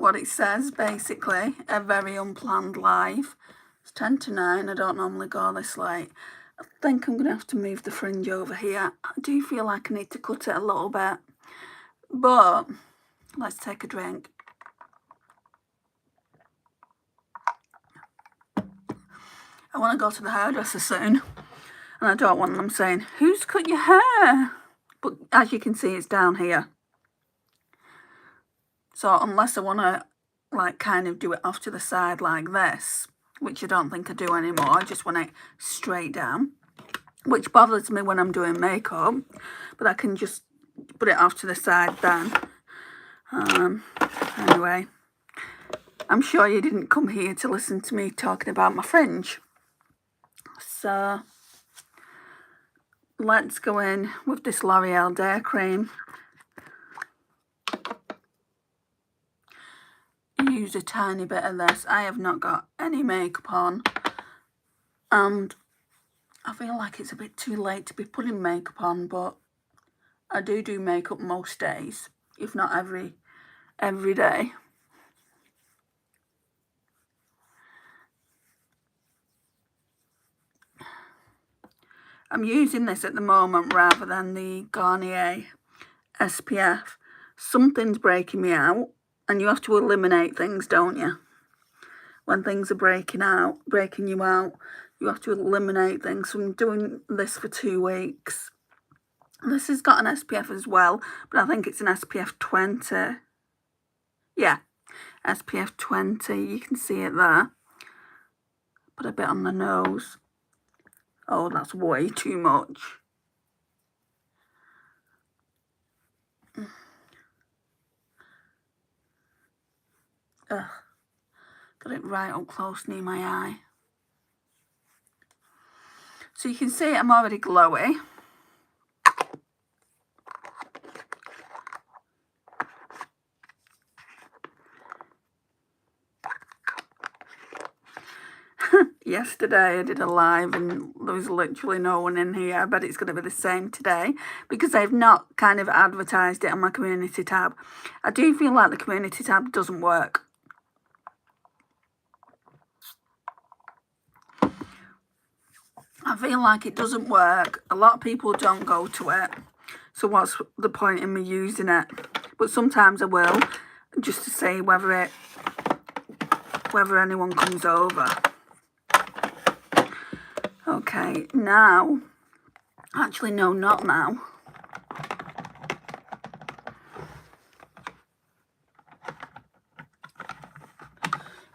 what it says, basically. A very unplanned live. It's 10 to 9. I don't normally go this late. I think I'm going to have to move the fringe over here. I do feel like I need to cut it a little bit. But let's take a drink. I want to go to the hairdresser soon. And I don't want them saying, who's cut your hair? But as you can see, it's down here. So unless I want to, like, kind of do it off to the side like this, which I don't think I do anymore, I just want it straight down, which bothers me when I'm doing makeup, but I can just put it off to the side then. Anyway, I'm sure you didn't come here to listen to me talking about my fringe. So let's go in with this L'Oreal Day Cream. Use a tiny bit of this. I have not got any makeup on, and I feel like it's a bit too late to be putting makeup on, but I do makeup most days, if not every day. I'm using this at the moment rather than the Garnier SPF. Something's breaking me out, and you have to eliminate things, don't you? When things are breaking you out, you have to eliminate things. So I'm doing this for 2 weeks. This has got an SPF as well, but I think it's an SPF 20. Yeah, SPF 20. You can see it there. Put a bit on the nose. Oh, that's way too much. Ugh. Got it right up close near my eye. So you can see I'm already glowy. Yesterday I did a live and there was literally no one in here. I bet it's going to be the same today because I've not kind of advertised it on my community tab. I do feel like the community tab doesn't work. I feel like it doesn't work. A lot of people don't go to it. So what's the point in me using it? But sometimes I will, just to see whether anyone comes over. Okay, now, actually no, not now.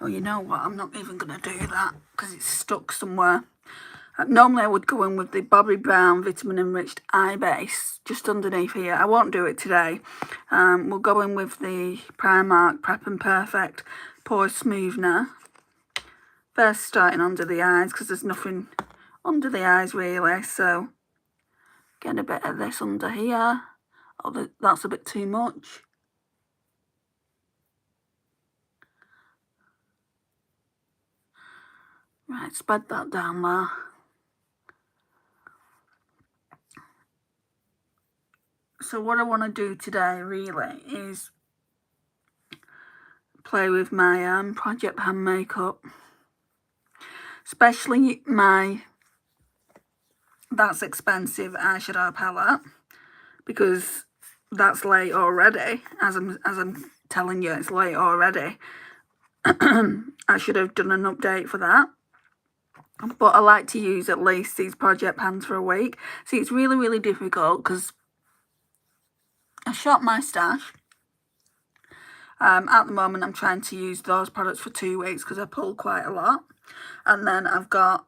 Oh, you know what, I'm not even going to do that because it's stuck somewhere. Normally I would go in with the Bobbi Brown Vitamin Enriched Eye Base just underneath here. I won't do it today. We'll go in with the Primark Prep and Perfect Pore Smoothener. First starting under the eyes because there's nothing under the eyes really. So get a bit of this under here. Oh, that's a bit too much. Right, spread that down there. So what I want to do today really is play with my Project Pan makeup. Especially my That's Expensive eyeshadow palette, because that's late already. As I'm telling you, it's late already. I should have done an update for that. But I like to use at least these Project Pans for a week. See, it's really, really difficult because I shop my stash. At the moment, I'm trying to use those products for 2 weeks because I pull quite a lot. And then I've got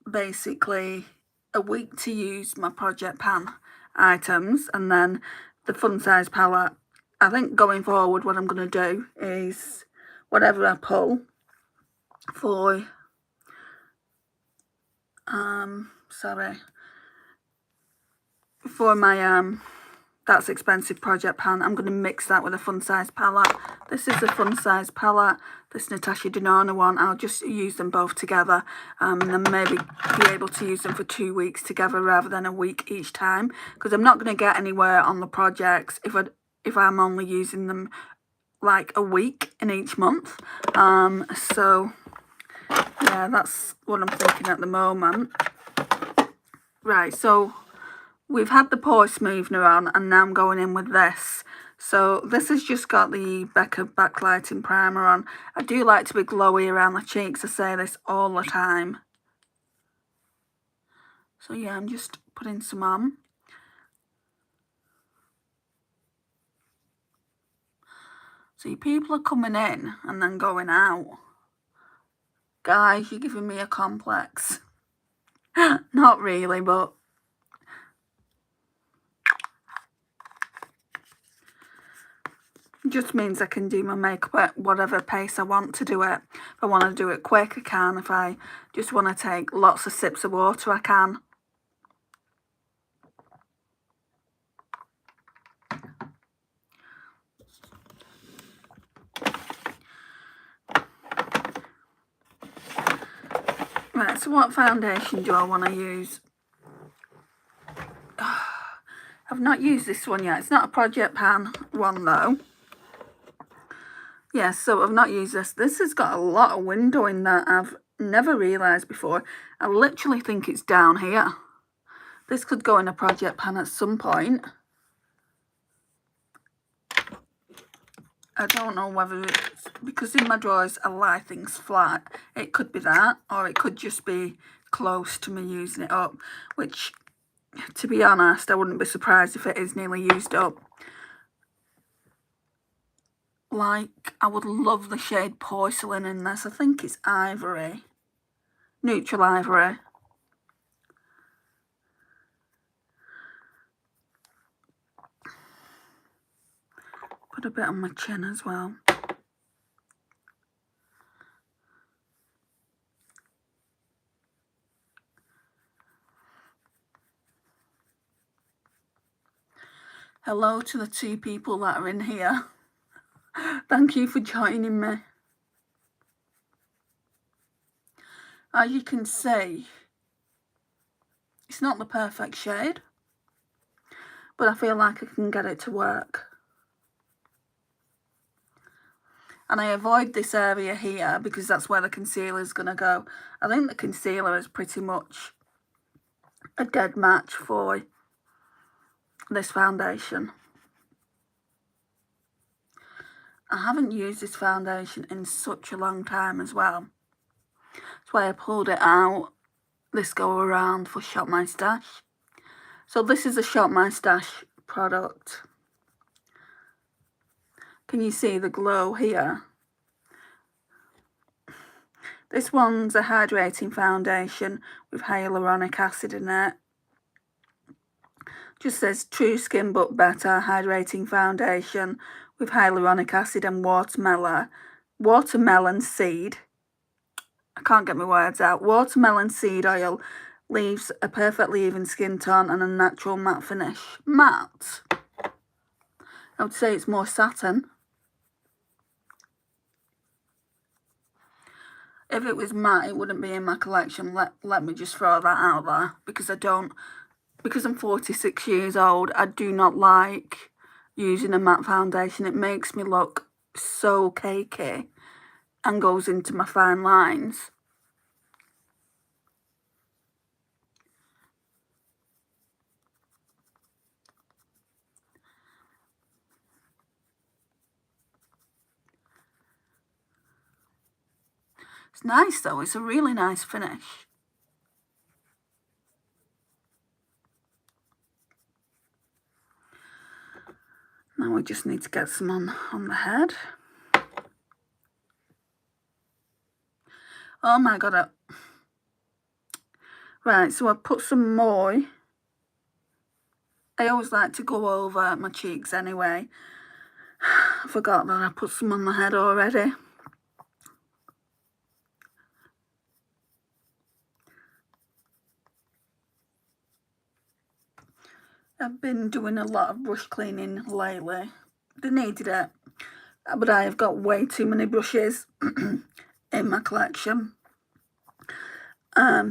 basically a week to use my Project Pan items. And then the Fun Size palette. I think going forward, what I'm going to do is whatever I pull for... for my That's Expensive Project Pan, I'm going to mix that with a Fun Size palette. This is the Fun Size palette, this Natasha Denona one. I'll just use them both together, and then maybe be able to use them for 2 weeks together rather than a week each time, because I'm not going to get anywhere on the projects if I'm only using them like a week in each month. So yeah, that's what I'm thinking at the moment. Right, so we've had the pore smoothener on, and now I'm going in with this. So this has just got the Becca backlighting primer on. I do like to be glowy around the cheeks. I say this all the time. So yeah, I'm just putting some on. See, people are coming in and then going out. Guys, you're giving me a complex. Not really, but it just means I can do my makeup at whatever pace I want to do it. If I want to do it quick, I can. If I just want to take lots of sips of water, I can. Right, so what foundation do I want to use? I've not used this one yet. It's not a Project Pan one though. Yeah, so I've not used this. This has got a lot of window in that I've never realised before. I literally think it's down here. This could go in a Project Pan at some point. I don't know whether it's because in my drawers I lie things flat. It could be that, or it could just be close to me using it up, which, to be honest, I wouldn't be surprised if it is nearly used up. Like, I would love the shade Porcelain in this. I think it's Ivory. Neutral Ivory. Put a bit on my chin as well. Hello to the 2 people that are in here. Thank you for joining me. As you can see, it's not the perfect shade, but I feel like I can get it to work. And I avoid this area here because that's where the concealer is going to go. I think the concealer is pretty much a dead match for this foundation. I haven't used this foundation in such a long time as well. That's why I pulled it out this go around for Shop My Stash. So this is a Shop My Stash product. Can you see the glow here? This one's a hydrating foundation with hyaluronic acid in it. Just says True Skin But Better Hydrating Foundation with hyaluronic acid and watermelon seed. I can't get my words out. Watermelon seed oil leaves a perfectly even skin tone and a natural matte finish. Matte? I would say it's more satin. If it was matte, it wouldn't be in my collection. Let me just throw that out there, because because I'm 46 years old, I do not like using a matte foundation. It makes me look so cakey and goes into my fine lines. It's nice though, it's a really nice finish. Now we just need to get some on the head. Oh my god. Right, so I put some more. I always like to go over my cheeks anyway. I forgot that I put some on the head already. I've been doing a lot of brush cleaning lately. They needed it, but I have got way too many brushes in my collection.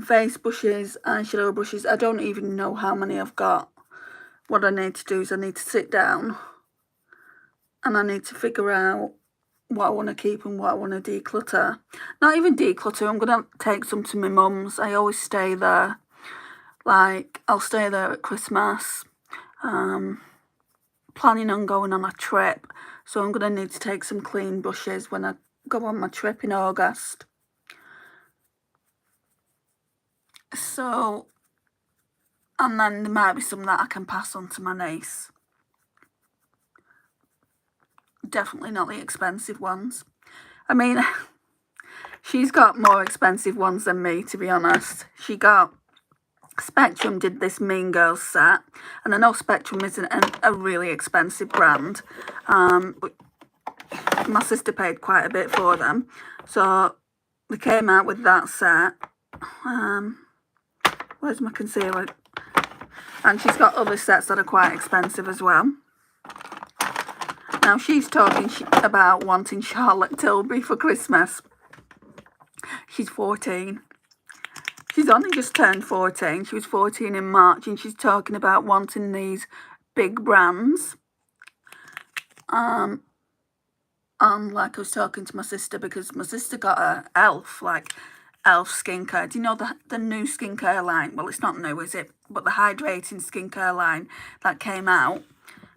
Face brushes, eyeshadow brushes. I don't even know how many I've got. What I need to do is I need to sit down and I need to figure out what I want to keep and what I want to declutter. Not even declutter, I'm going to take some to my mum's. I always stay there. Like, I'll stay there at Christmas. Planning on going on a trip, so I'm going to need to take some clean brushes when I go on my trip in August. So, and then there might be some that I can pass on to my niece. Definitely not the expensive ones. I mean, she's got more expensive ones than me, to be honest. She got Spectrum did this Mean Girls set, and I know Spectrum isn't a really expensive brand, but my sister paid quite a bit for them, so they came out with that set. Where's my concealer? And she's got other sets that are quite expensive as well. Now she's talking about wanting Charlotte Tilbury for Christmas. She's 14. She's only just turned 14. She was 14 in March, and she's talking about wanting these big brands. And like I was talking to my sister, because my sister got a Elf skincare. Do you know the new skincare line? Well, it's not new, is it? But the hydrating skincare line that came out.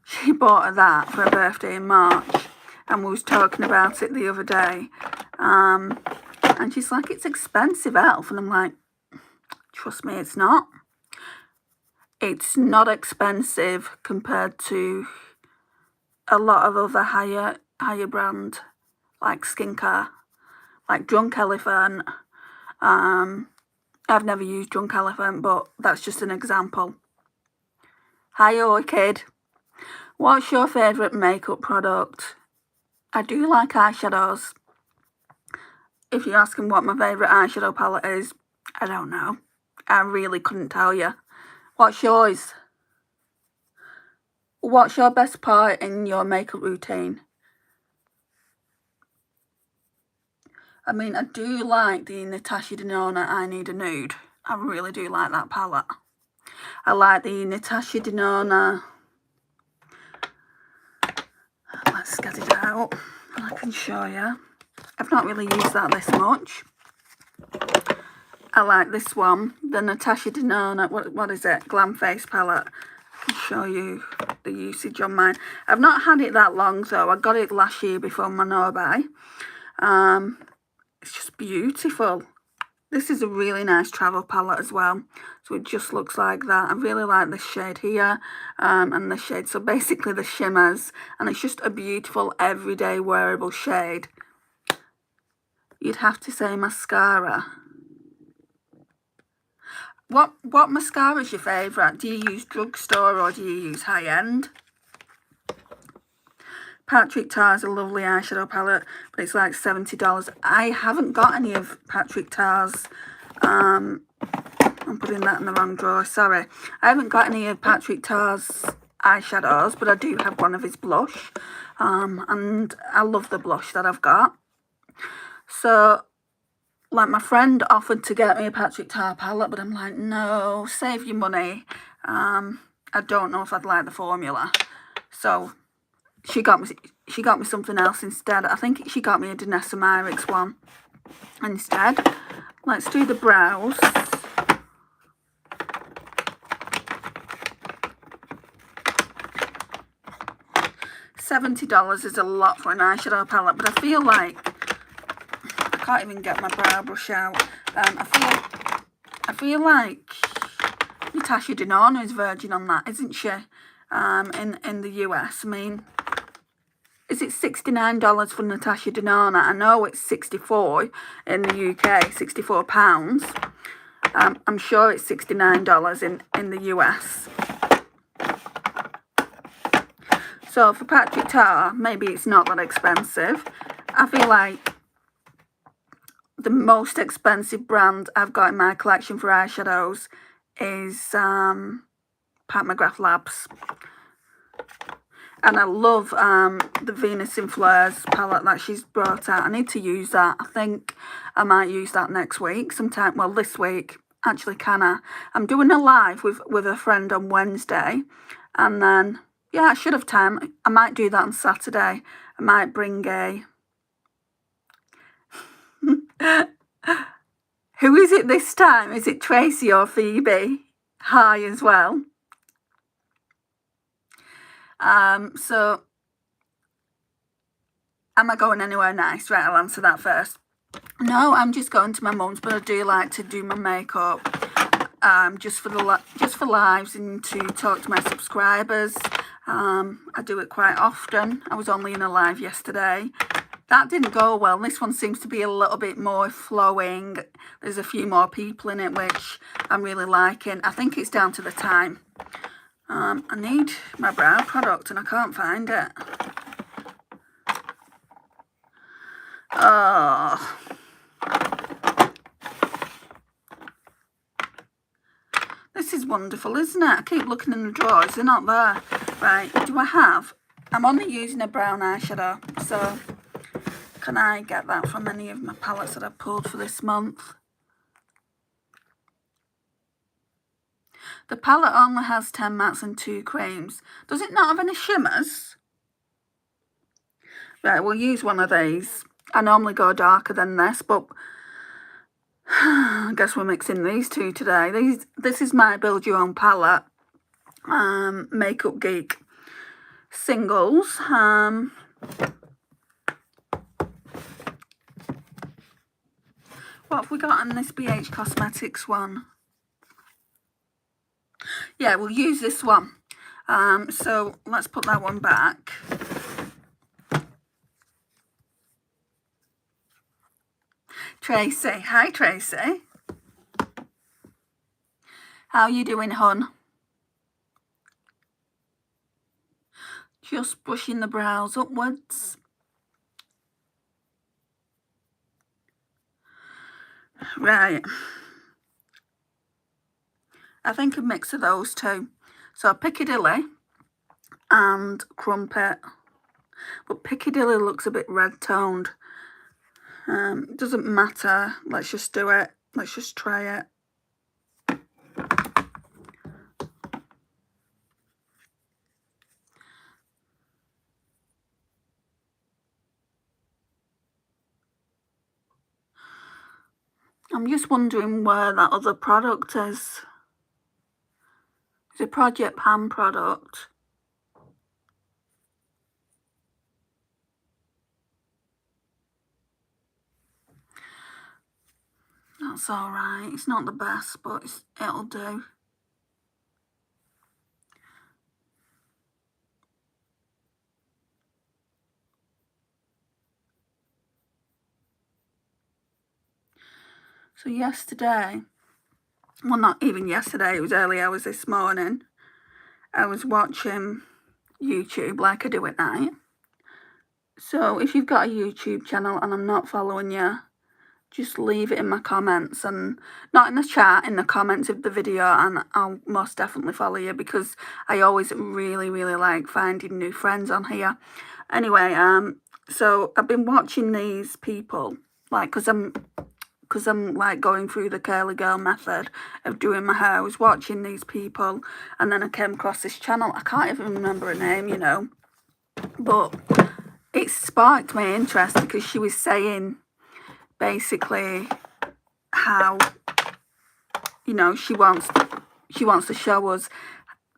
She bought her that for her birthday in March, and we was talking about it the other day. And she's like, it's expensive, Elf. And I'm like, trust me, it's not. It's not expensive compared to a lot of other higher brand like skincare, like Drunk Elephant. I've never used Drunk Elephant, but that's just an example. Hi Orchid, what's your favourite makeup product? I do like eyeshadows. If you're asking what my favourite eyeshadow palette is, I don't know. I really couldn't tell you. What's yours? What's your best part in your makeup routine? I mean, I do like the Natasha Denona I Need a Nude. I really do like that palette. I like the Natasha Denona. Let's get it out and I can show you. I've not really used that this much. I like this one, the Natasha Denona, what is it? Glam Face palette. I can show you the usage on mine. I've not had it that long though. I got it last year before my no-buy. It's just beautiful. This is a really nice travel palette as well. So it just looks like that. I really like this shade here and this shade. So basically the shimmers. And it's just a beautiful everyday wearable shade. You'd have to say mascara. What mascara is your favourite? Do you use drugstore or do you use high-end? Patrick Tar's a lovely eyeshadow palette, but it's like $70. I haven't got any of Patrick Tar's. I'm putting that in the wrong drawer, sorry. I haven't got any of Patrick Tar's eyeshadows, but I do have one of his blush. And I love the blush that I've got. So, like, my friend offered to get me a Patrick Tar palette, but I'm like, no, save your money. I don't know if I'd like the formula. So she got me something else instead. I think she got me a Danessa Myricks one instead. Let's do the brows. $70 is a lot for an eyeshadow palette, but I feel like I can't even get my brow brush out. I feel like Natasha Denona is virgin on that, isn't she? In the US. I mean, is it $69 for Natasha Denona? I know it's 64 in the UK, £64. I'm sure it's $69 in the US. So for Patrick Tar, maybe it's not that expensive. I feel like the most expensive brand I've got in my collection for eyeshadows is Pat McGrath Labs. And I love the Venus in Flares palette that she's brought out. I need to use that. I think I might use that next week sometime. Well, this week. Actually, can I? I'm doing a live with a friend on Wednesday. And then Yeah, I should have time. I might do that on Saturday. I might bring a... Who is it this time? Is it Tracy or Phoebe? Hi as well. So, am I going anywhere nice? Right, I'll answer that first. No, I'm just going to my mum's, but I do like to do my makeup just for lives and to talk to my subscribers. I do it quite often. I was only in a live yesterday. That didn't go well. This one seems to be a little bit more flowing. There's a few more people in it, which I'm really liking. I think it's down to the time. I need my brow product and I can't find it. Oh. This is wonderful, isn't it? I keep looking in the drawers. They're not there. Right, do I have... I'm only using a brown eyeshadow, so... Can I get that from any of my palettes that I've pulled for this month? The palette only has 10 mattes and 2 creams. Does it not have any shimmers? Right, we'll use one of these. I normally go darker than this, but I guess we're mixing these two today. This is my Build Your Own palette. Makeup Geek singles. What have we got on this BH Cosmetics one? Yeah, we'll use this one. So let's put that one back. Tracy. Hi, Tracy. How you doing, hon? Just brushing the brows upwards. Right. I think a mix of those two. So Piccadilly and Crumpet. But Piccadilly looks a bit red toned. It doesn't matter. Let's just do it. Let's just try it. I'm just wondering where that other product is. It's a Project Pan product. That's alright. It's not the best, but it'll do. So yesterday, well, not even yesterday, it was early hours this morning, I was watching YouTube like I do at night. So if you've got a YouTube channel and I'm not following you, just leave it in my comments, and not in the chat, in the comments of the video, and I'll most definitely follow you, because I always really like finding new friends on here. Anyway, so I've been watching these people, like, because I'm like going through the curly girl method of doing my hair. I was watching these people, and then I came across this channel. I can't even remember her name, you know, but it sparked my interest because she was saying basically how, you know, she wants to show us,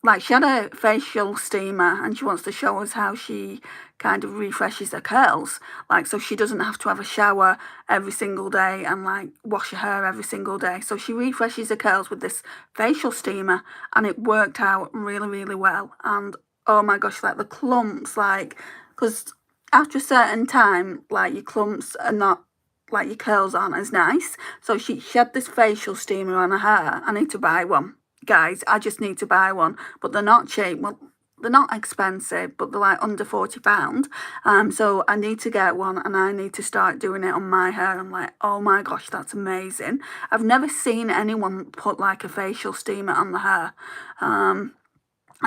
like, she had a facial steamer and she wants to show us how she kind of refreshes her curls, like, so she doesn't have to have a shower every single day and like wash her hair every single day. So she refreshes her curls with this facial steamer, and it worked out really well. And oh my gosh, like the clumps, like, because after a certain time, like, your clumps are not, like, your curls aren't as nice. So she had this facial steamer on her hair. I need to buy one, guys. I just need to buy one, but they're not cheap. Well, they're not expensive, but they're like under £40. So I need to get one, and I need to start doing it on my hair. I'm like, oh my gosh, that's amazing. I've never seen anyone put like a facial steamer on the hair. And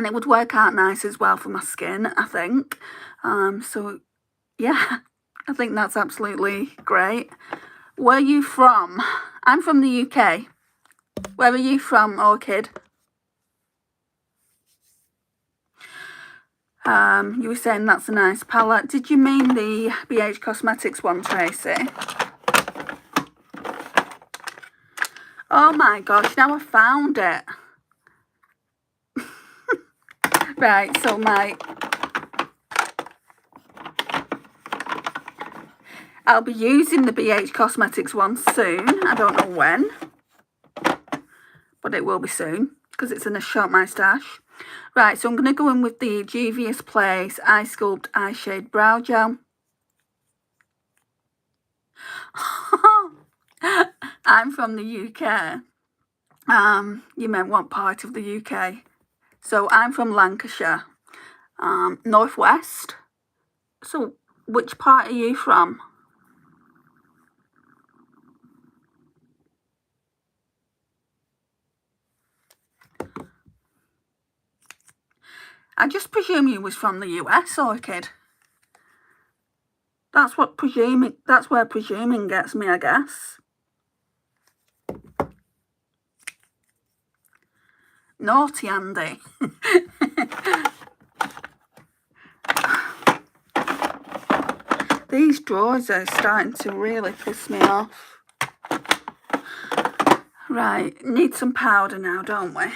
it would work out nice as well for my skin, I think. So yeah, I think that's absolutely great. Where are you from? I'm from the UK. Where are you from, Orchid? You were saying that's a nice palette. Did you mean the BH Cosmetics one, Tracy? Oh my gosh, now I found it. Right, so I'll be using the BH Cosmetics one soon. I don't know when, but it will be soon because it's in a Shop My Stash. Right, so I'm going to go in with the Juvia's Place Eye Sculpt Eyeshade Brow Gel. I'm from the UK. You meant what part of the UK? So I'm from Lancashire, Northwest. So which part are you from? I just presume you was from the US, Orchid. That's where presuming gets me, I guess. Naughty Andy. These drawers are starting to really piss me off. Right, need some powder now, don't we?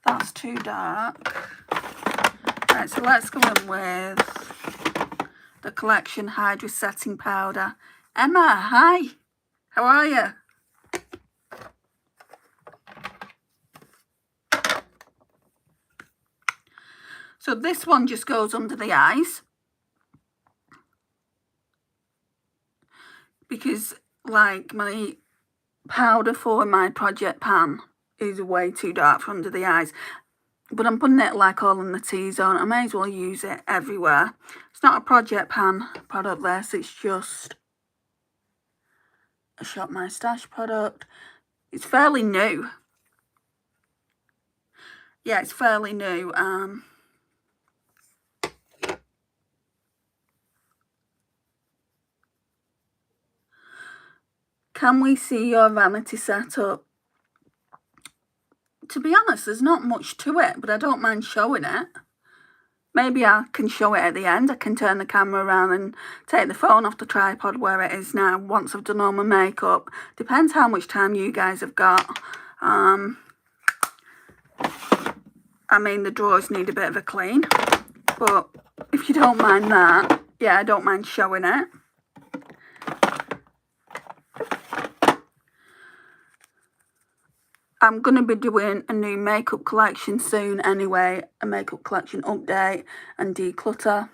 That's too dark. Right, so let's go in with the Collection Hydra Setting Powder. Emma, hi. How are you? So this one just goes under the eyes, because like my powder for my project pan is way too dark for under the eyes, but I'm putting it like all in the T-zone. I may as well use it everywhere. It's not a project pan product this, it's just a Shop My Stash product. It's fairly new. Yeah, it's fairly new. Can we see your vanity setup? To be honest, there's not much to it, but I don't mind showing it. Maybe I can show it at the end. I can turn the camera around and take the phone off the tripod where it is now once I've done all my makeup. Depends how much time you guys have got. I mean, the drawers need a bit of a clean, but if you don't mind that, yeah, I don't mind showing it. I'm going to be doing a new makeup collection soon anyway, a makeup collection update and declutter,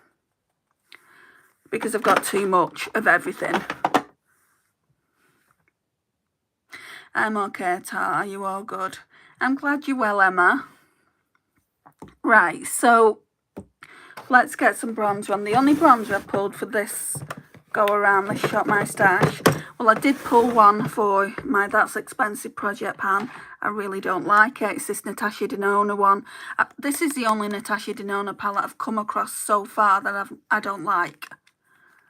because I've got too much of everything. I'm okay, Tar. Are you all good? I'm glad you're well, Emma. Right, so let's get some bronzer on. The only bronzer I pulled for this go around this Shop My Stash, well, I did pull one for my That's Expensive project pan. I really don't like it. It's this Natasha Denona one. This is the only Natasha Denona palette I've come across so far that I don't like.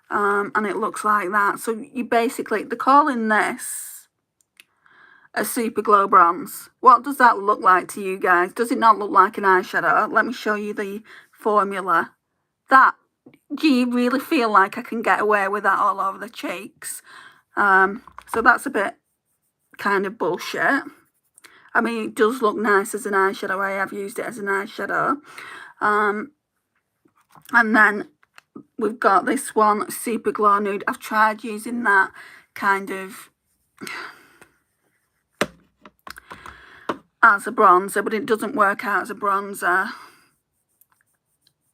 And it looks like that. So you basically, they're calling this a Super Glow Bronze. What does that look like to you guys? Does it not look like an eyeshadow? Let me show you the formula. Do you really feel like I can get away with that all over the cheeks? So that's a bit kind of bullshit. I mean, it does look nice as an eyeshadow. I have used it as an eyeshadow. And then we've got this one, Super Glow Nude. I've tried using that kind of as a bronzer, but it doesn't work out as a bronzer.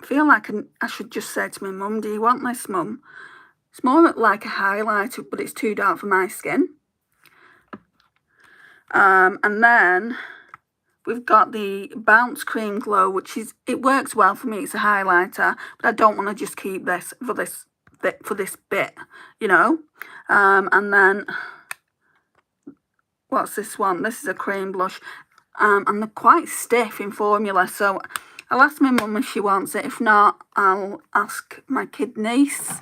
I feel like I should just say to my mum, do you want this, Mum? It's more like a highlighter, but it's too dark for my skin. And then we've got the Bounce Cream Glow, which it works well for me. It's a highlighter, but I don't want to just keep this for this bit, you know. And then what's this one? This is a cream blush, and they're quite stiff in formula, so I'll ask my mum if she wants it. If not, I'll ask my kid niece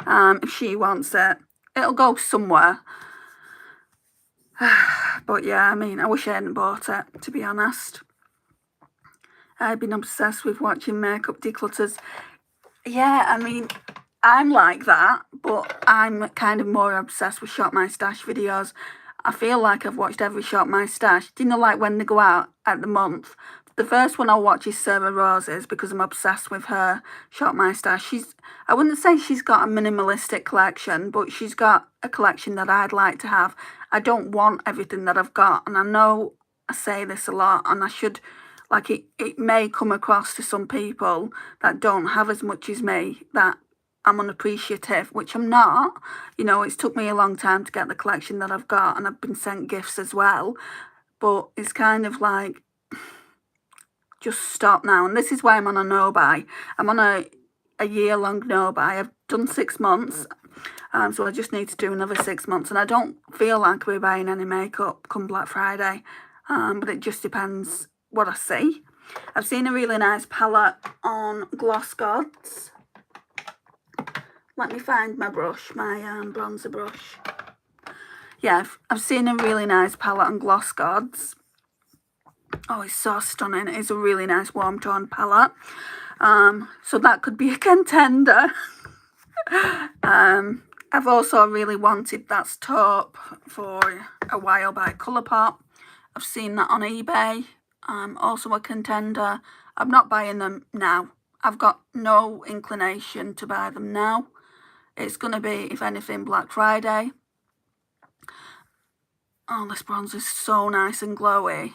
if she wants it. It'll go somewhere. But yeah, I mean, I wish I hadn't bought it, to be honest. I've been obsessed with watching makeup declutters. Yeah, I mean, I'm like that, but I'm kind of more obsessed with Shop My Stash videos. I feel like I've watched every Shop My Stash. Do you know, like when they go out at the month? The first one I'll watch is Sarah Rose's because I'm obsessed with her Shop My Stash. I wouldn't say she's got a minimalistic collection, but she's got a collection that I'd like to have. I don't want everything that I've got, and I know I say this a lot, and I should, like, it may come across to some people that don't have as much as me, that I'm unappreciative, which I'm not. You know, it's took me a long time to get the collection that I've got, and I've been sent gifts as well. But it's kind of like, just stop now. And this is why I'm on a no-buy. I'm on a year-long no-buy. I've done 6 months, so I just need to do another 6 months. And I don't feel like we're buying any makeup come Black Friday, but it just depends what I see. I've seen a really nice palette on Gloss Gods. Let me find my brush, my bronzer brush. Yeah, I've seen a really nice palette on Gloss Gods. Oh, it's so stunning. It's a really nice warm tone palette. So that could be a contender. I've also really wanted that taupe for a while by Colourpop. I've seen that on eBay. Also a contender. I'm not buying them now. I've got no inclination to buy them now. It's going to be, if anything, Black Friday. Oh, this bronzer is so nice and glowy.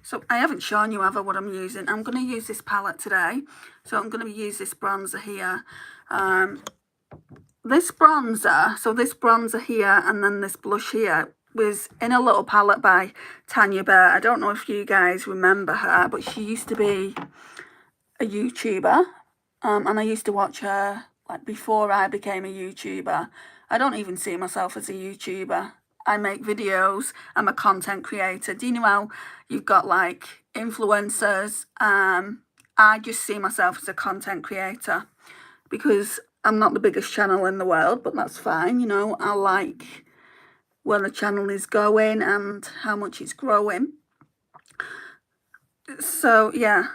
So I haven't shown you ever what I'm using. I'm going to use this palette today. So I'm going to use this bronzer here. This bronzer here and then this blush here was in a little palette by Tanya Bear. I don't know if you guys remember her, but she used to be a YouTuber. And I used to watch her like before I became a YouTuber. I don't even see myself as a YouTuber. I make videos. I'm a content creator. Do you know how you've got like influencers? I just see myself as a content creator because I'm not the biggest channel in the world, but that's fine. You know, I like where the channel is going and how much it's growing. So yeah,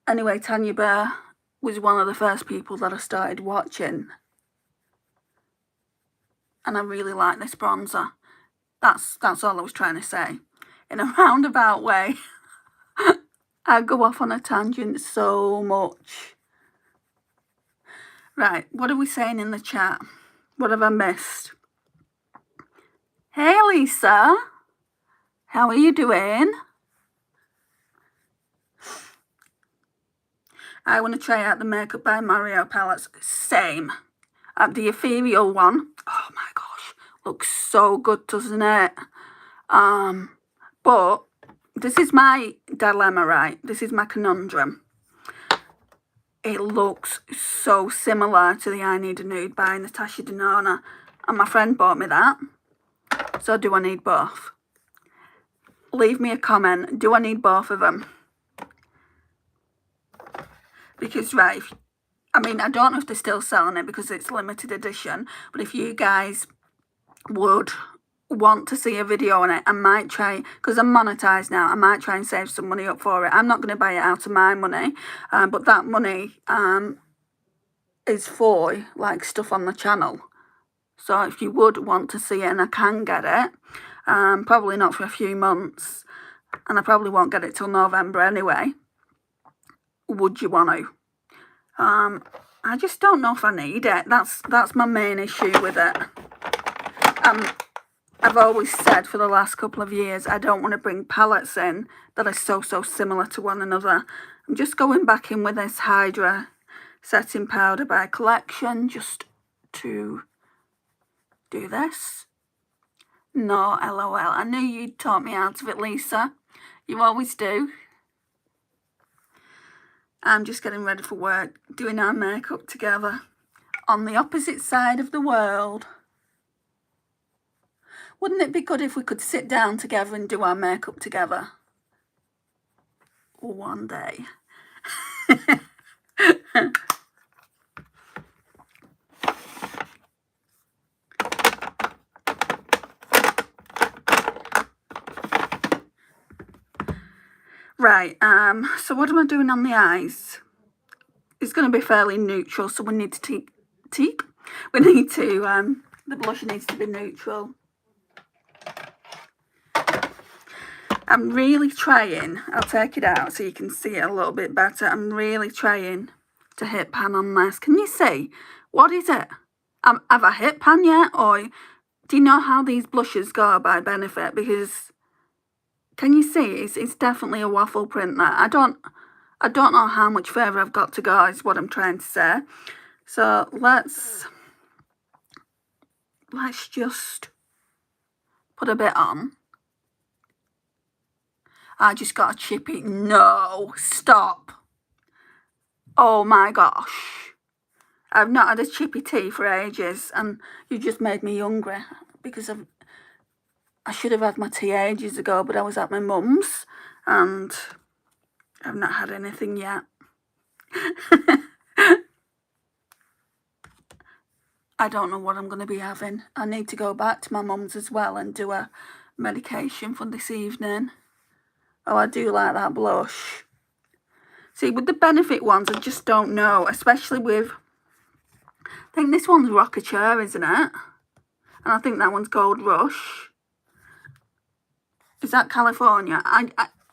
anyway, Tanya Bear was one of the first people that I started watching. And I really like this bronzer. That's all I was trying to say. In a roundabout way. I go off on a tangent so much. Right, what are we saying in the chat? What have I missed? Hey Lisa, how are you doing? I want to try out the Makeup by Mario palettes. Same. The ethereal one. Oh my gosh, looks so good, doesn't it? But this is my dilemma, right? This is my conundrum. It looks so similar to the I Need a Nude by Natasha Denona. And my friend bought me that. So do I need both? Leave me a comment. Do I need both of them? Because, right, I mean, I don't know if they're still selling it because it's limited edition. But if you guys would want to see a video on it, I might try, because I'm monetized now, I might try and save some money up for it. I'm not going to buy it out of my money, but that money is for like stuff on the channel. So if you would want to see it, and I can get it, probably not for a few months, and I probably won't get it till November anyway, would you want to? I just don't know if I need it. That's my main issue with it. I've always said for the last couple of years, I don't want to bring palettes in that are so similar to one another. I'm just going back in with this Hydra setting powder by Collection just to do this. No, LOL. I knew you'd taught me out of it, Lisa. You always do. I'm just getting ready for work, doing our makeup together on the opposite side of the world. Wouldn't it be good if we could sit down together and do our makeup together? One day. Right, so what am I doing on the eyes? It's going to be fairly neutral, so we need to the blush needs to be neutral. I'm really trying, I'll take it out so you can see it a little bit better. I'm really trying to hit pan on this. Can you see? What is it? Have I hit pan yet? Or do you know how these blushes go by Benefit? Because, can you see? It's definitely a waffle print there. I don't know how much further I've got to go is what I'm trying to say. So let's just put a bit on. I just got a chippy. No, stop. Oh my gosh. I've not had a chippy tea for ages, and you just made me hungry because I should have had my tea ages ago, but I was at my mum's and I've not had anything yet. I don't know what I'm going to be having. I need to go back to my mum's as well and do a medication for this evening. Oh, I do like that blush. See, with the Benefit ones, I just don't know, especially with, I think this one's Rockature, isn't it? And I think that one's Gold Rush. Is that California?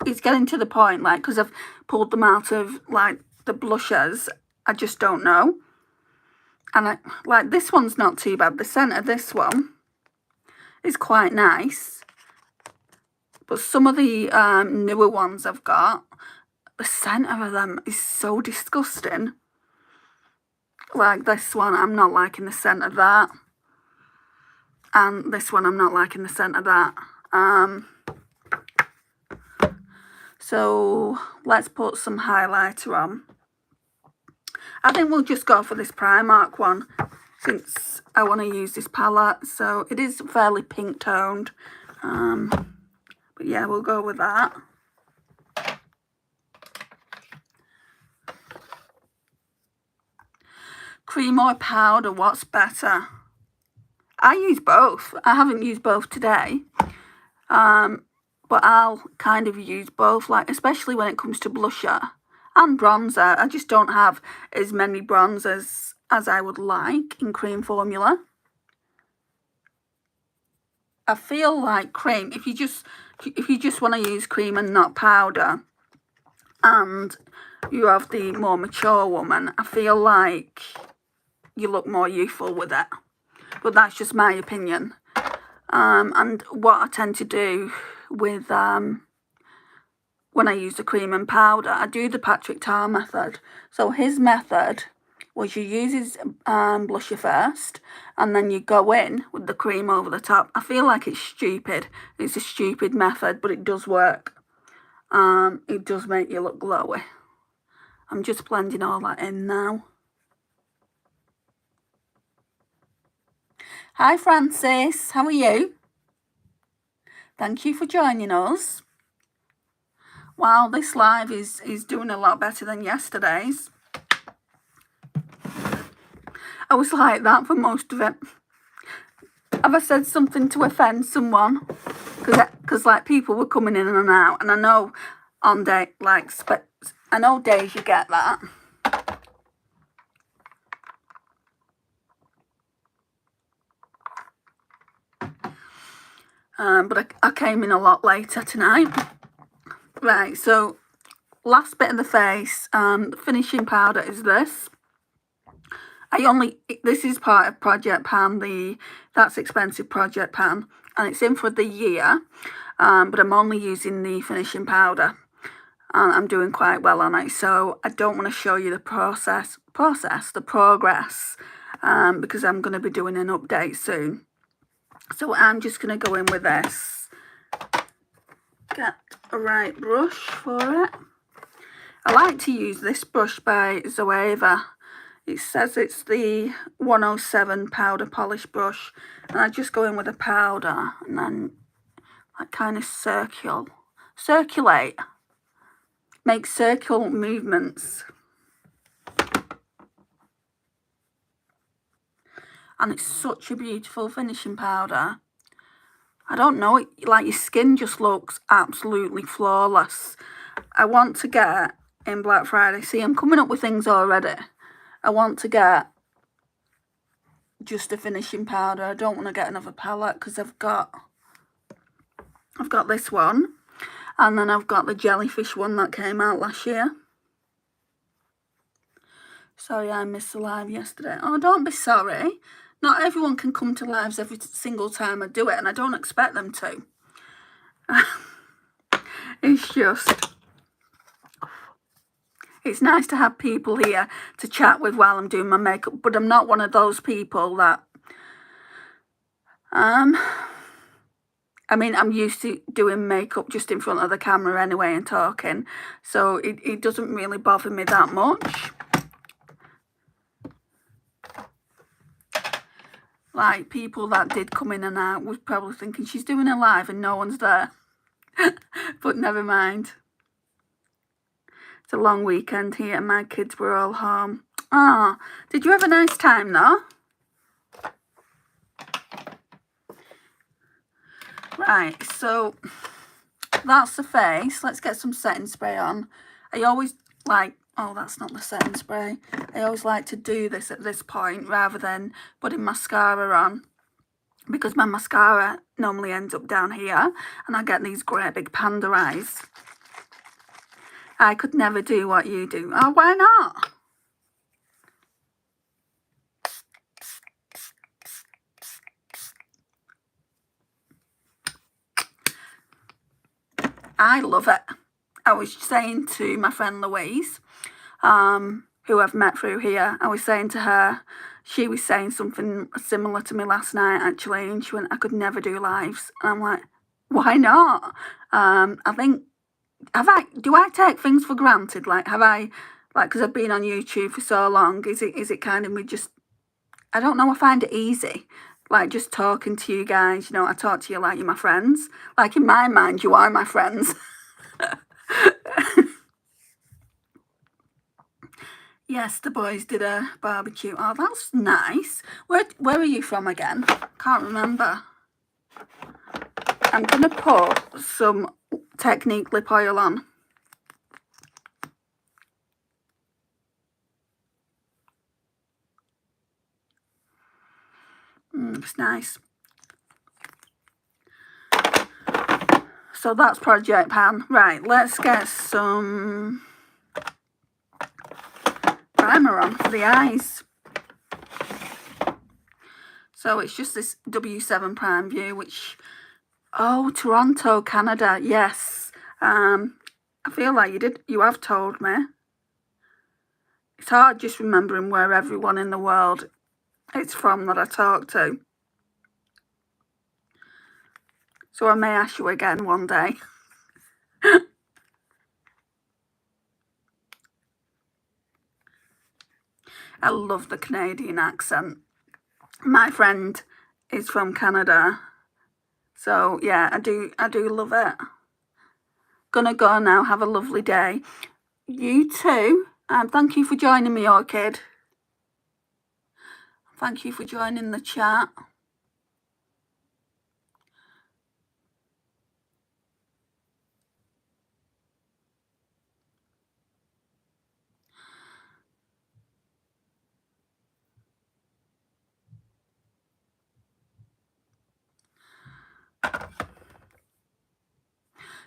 It's getting to the point, like, because I've pulled them out of, like, the blushers, I just don't know. And like, this one's not too bad. The scent of this one is quite nice. But some of the newer ones I've got, the scent of them is so disgusting. Like this one, I'm not liking the scent of that. And this one, I'm not liking the scent of that. So let's put some highlighter on. I think we'll just go for this Primark one since I want to use this palette. So it is fairly pink toned. But yeah, we'll go with that. Cream or powder, what's better? I use both. I haven't used both today. But I'll kind of use both, like especially when it comes to blusher and bronzer. I just don't have as many bronzers as I would like in cream formula. I feel like cream, if you just want to use cream and not powder, and you have the more mature woman, I feel like you look more youthful with it. But that's just my opinion. And what I tend to do with when I use the cream and powder, I do the Patrick Tar method. So his method was you use his blusher first, and then you go in with the cream over the top. I feel like it's stupid. It's a stupid method, but it does work. It does make you look glowy. I'm just blending all that in now. Hi Francis, how are you? Thank you for joining us. Wow, this live is doing a lot better than yesterday's. I was like that for most of it. Have I said something to offend someone? Because like people were coming in and out, and I know on day like I know days you get that. But I came in a lot later tonight. Right, so last bit of the face, the finishing powder is this. This is part of Project Pan, That's Expensive Project Pan, and it's in for the year, but I'm only using the finishing powder, and I'm doing quite well on it, so I don't want to show you the progress, because I'm going to be doing an update soon. So I'm just going to go in with this. Get a right brush for it. I like to use this brush by Zoeva. It says it's the 107 powder polish brush, and I just go in with a powder and then I kind of circulate, make circle movements. And it's such a beautiful finishing powder. I don't know, like your skin just looks absolutely flawless. I want to get in Black Friday. See, I'm coming up with things already. I want to get just a finishing powder. I don't want to get another palette because I've got this one, and then I've got the jellyfish one that came out last year. Sorry, I missed the live yesterday. Oh, don't be sorry. Not everyone can come to lives every single time I do it, and I don't expect them to. It's just, it's nice to have people here to chat with while I'm doing my makeup, but I'm not one of those people that, I mean, I'm used to doing makeup just in front of the camera anyway and talking, so it doesn't really bother me that much. Like, people that did come in and out was probably thinking she's doing a live and no one's there. But never mind. It's a long weekend here and my kids were all home. Ah, did you have a nice time though? Right, so that's the face. Let's get some setting spray on. I always like, oh, that's not the setting spray. I always like to do this at this point rather than putting mascara on, because my mascara normally ends up down here and I get these great big panda eyes. I could never do what you do. Oh, why not? I love it. I was saying to my friend Louise, who I've met through here, I was saying to her, she was saying something similar to me last night actually, and she went, I could never do lives. And I'm like, why not? I think, do I take things for granted? Like, have I, like, because I've been on YouTube for so long, is it kind of me just, I don't know, I find it easy. Like, just talking to you guys, you know, I talk to you like you're my friends. Like, in my mind, you are my friends. Yes, the boys did a barbecue. Oh, that's nice. Where are you from again? Can't remember. I'm going to put some Technique lip oil on. It's nice. So that's Project Pan. Right, let's get some primer on for the eyes. So it's just this W7 Prime View, which, oh, Toronto, Canada, yes. I feel like you have told me. It's hard just remembering where everyone in the world it's from that I talk to. So I may ask you again one day. I love the Canadian accent. My friend is from Canada. So yeah, I do love it. Gonna go now. Have a lovely day. You too. And thank you for joining me, Orchid. Thank you for joining the chat.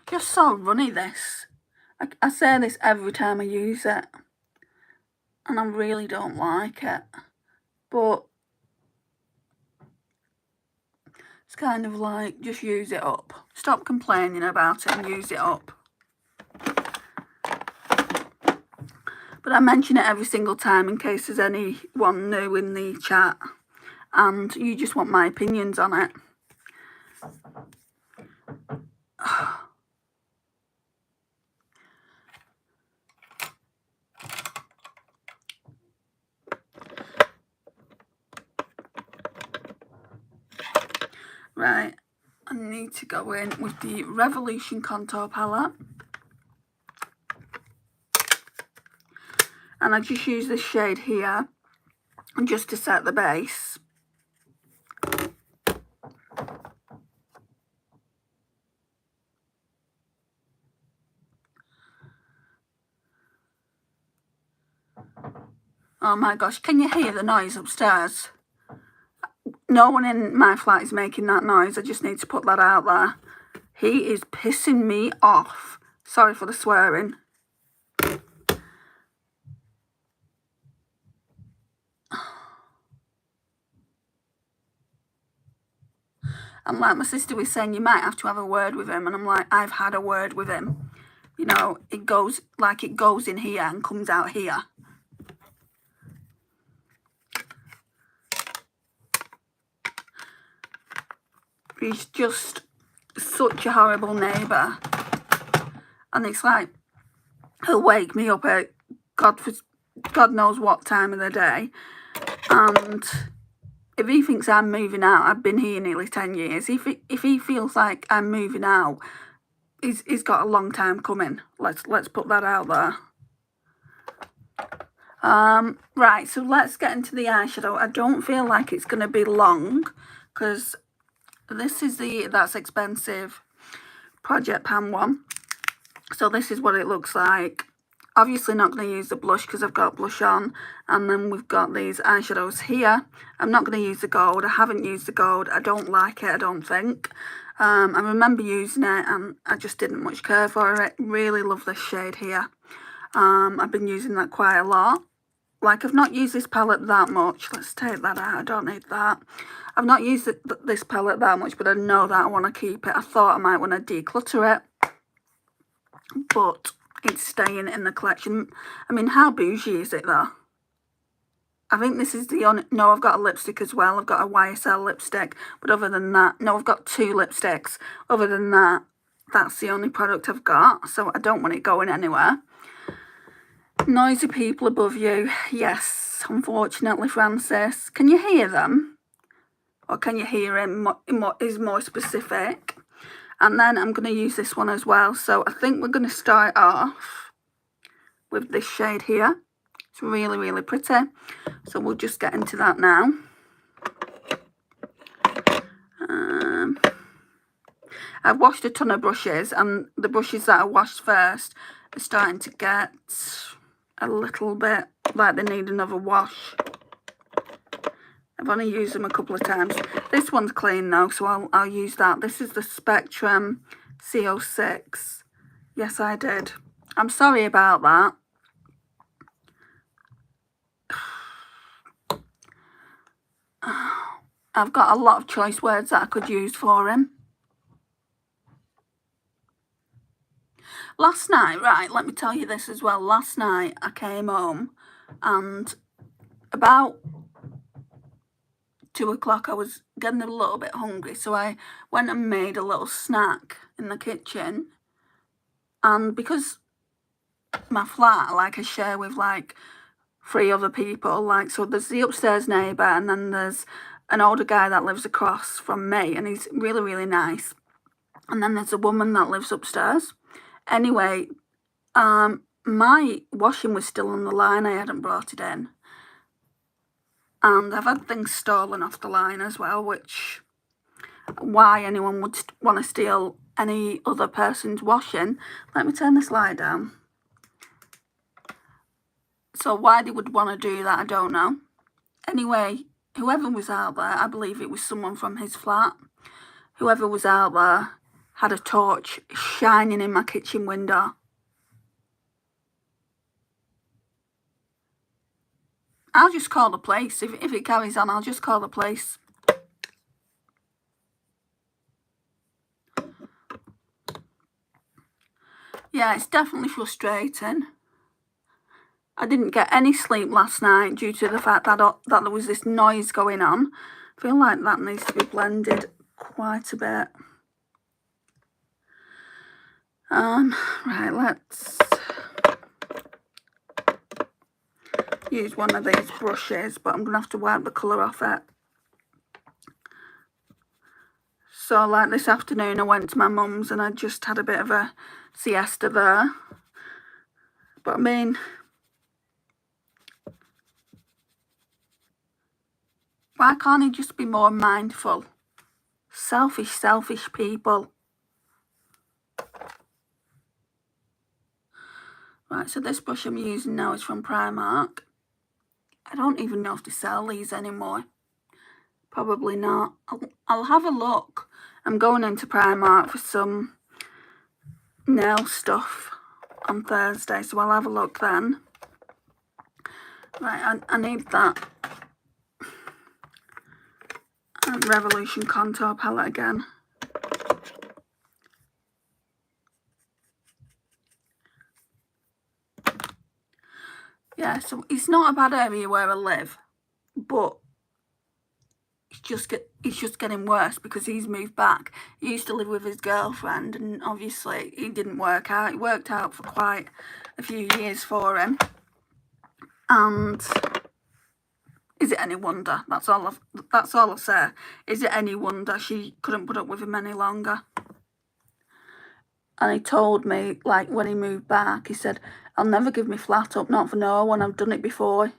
Just so runny, this. I say this every time I use it. And I really don't like it. But it's kind of like, just use it up. Stop complaining about it and use it up. But I mention it every single time in case there's anyone new in the chat and you just want my opinions on it. Right, I need to go in with the Revolution Contour Palette. And I just use this shade here just to set the base. Oh my gosh, can you hear the noise upstairs? No one in my flat is making that noise. I just need to put that out there. He is pissing me off. Sorry for the swearing. And like my sister was saying, you might have to have a word with him. And I'm like, I've had a word with him. You know, it goes in here and comes out here. He's just such a horrible neighbour. And it's like, he'll wake me up at God knows what time of the day. And if he thinks I'm moving out, I've been here nearly 10 years. If he feels like I'm moving out, he's got a long time coming. Let's put that out there. Right, so let's get into the eyeshadow. I don't feel like it's going to be long because this is That's Expensive Project Pan one. So this is what it looks like. Obviously not going to use the blush because I've got blush on. And then we've got these eyeshadows here. I'm not going to use the gold. I haven't used the gold. I don't like it, I don't think. I remember using it and I just didn't much care for it. Really love this shade here. I've been using that quite a lot. Like, I've not used this palette that much. Let's take that out. I don't need that. I've not used this palette that much, but I know that I want to keep it. I thought I might want to declutter it, but it's staying in the collection. I mean, how bougie is it, though? I think this is the only... No, I've got a lipstick as well. I've got a YSL lipstick, but other than that... No, I've got 2 lipsticks. Other than that, that's the only product I've got, so I don't want it going anywhere. Noisy people above you. Yes, unfortunately, Francis. Can you hear them? Or can you hear him? Is more specific. And then I'm going to use this one as well. So I think we're going to start off with this shade here. It's really, really pretty. So we'll just get into that now. I've washed a ton of brushes, and the brushes that I washed first are starting to get a little bit like they need another wash. I've only used them a couple of times. This one's clean though, so I'll use that. This is the Spectrum C06. Yes, I did. I'm sorry about that. I've got a lot of choice words that I could use for him. Last night, right, let me tell you this as well. Last night I came home and about 2 o'clock I was getting a little bit hungry, so I went and made a little snack in the kitchen. And because my flat, like, I share with like 3 other people, like, so there's the upstairs neighbour and then there's an older guy that lives across from me and he's really, really nice. And then there's a woman that lives upstairs. Anyway, my washing was still on the line. I hadn't brought it in. And I've had things stolen off the line as well, which, why anyone would want to steal any other person's washing. Let me turn this light down. So why they would want to do that, I don't know. Anyway, whoever was out there, I believe it was someone from his flat. Whoever was out there had a torch shining in my kitchen window. I'll just call the police. If it carries on, I'll just call the police. Yeah, it's definitely frustrating. I didn't get any sleep last night due to the fact that there was this noise going on. I feel like that needs to be blended quite a bit. Right, let's use one of these brushes, but I'm going to have to wipe the colour off it. So, like, this afternoon I went to my mum's and I just had a bit of a siesta there. But I mean, why can't he just be more mindful? Selfish, selfish people. Right, so this brush I'm using now is from Primark. I don't even know if they sell these anymore. Probably not. I'll have a look. I'm going into Primark for some nail stuff on Thursday, so I'll have a look then. Right, I need that Revolution contour palette again. Yeah, so it's not a bad area where I live, but it's just getting worse because he's moved back. He used to live with his girlfriend, and obviously it didn't work out. It worked out for quite a few years for him, and is it any wonder? That's all I'll say. Is it any wonder she couldn't put up with him any longer? And he told me, like, when he moved back, he said, "I'll never give me flat up, not for no one. I've done it before."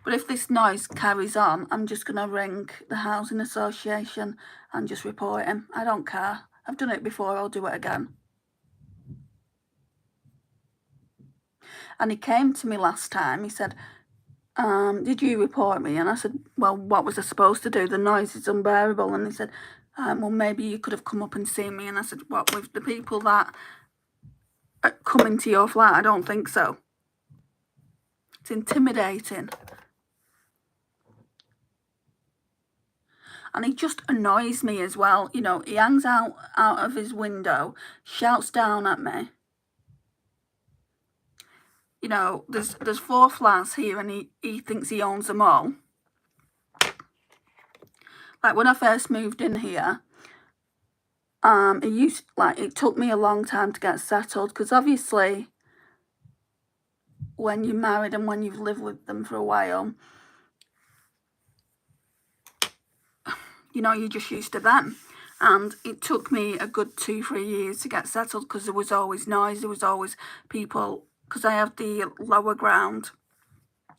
But if this noise carries on, I'm just going to ring the housing association and just report him. I don't care. I've done it before, I'll do it again. And he came to me last time, he said, "Did you report me?" And I said, "Well, what was I supposed to do? The noise is unbearable." And he said, "Well, maybe you could have come up and seen me." And I said, "What, with the people that come into your flat? I don't think so. It's intimidating." And he just annoys me as well. You know, he hangs out of his window, shouts down at me. You know, there's 4 flats here, and he thinks he owns them all. Like, when I first moved in here, it took me a long time to get settled, because obviously when you're married and when you've lived with them for a while, you know, you're just used to them. And it took me a good 2-3 years to get settled, because there was always noise, there was always people, because I have the lower ground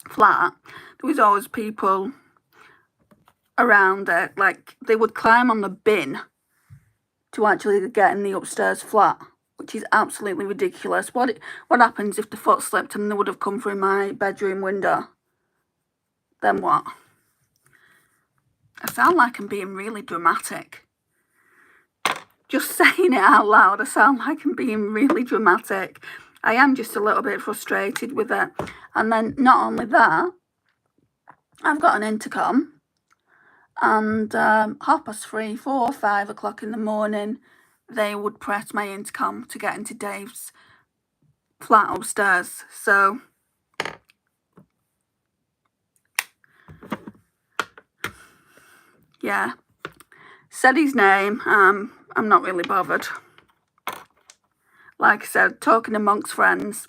flat, there was always people around it. Like, they would climb on the bin to actually get in the upstairs flat, which is absolutely ridiculous. What happens if the foot slipped and they would have come through my bedroom window? Then what? I sound like I'm being really dramatic. Just saying it out loud, I sound like I'm being really dramatic. I am just a little bit frustrated with it. And then not only that, I've got an intercom, and 3:30, 4, 5 o'clock in the morning, they would press my intercom to get into Dave's flat upstairs. So yeah, said his name. I'm not really bothered. Like I said, talking amongst friends,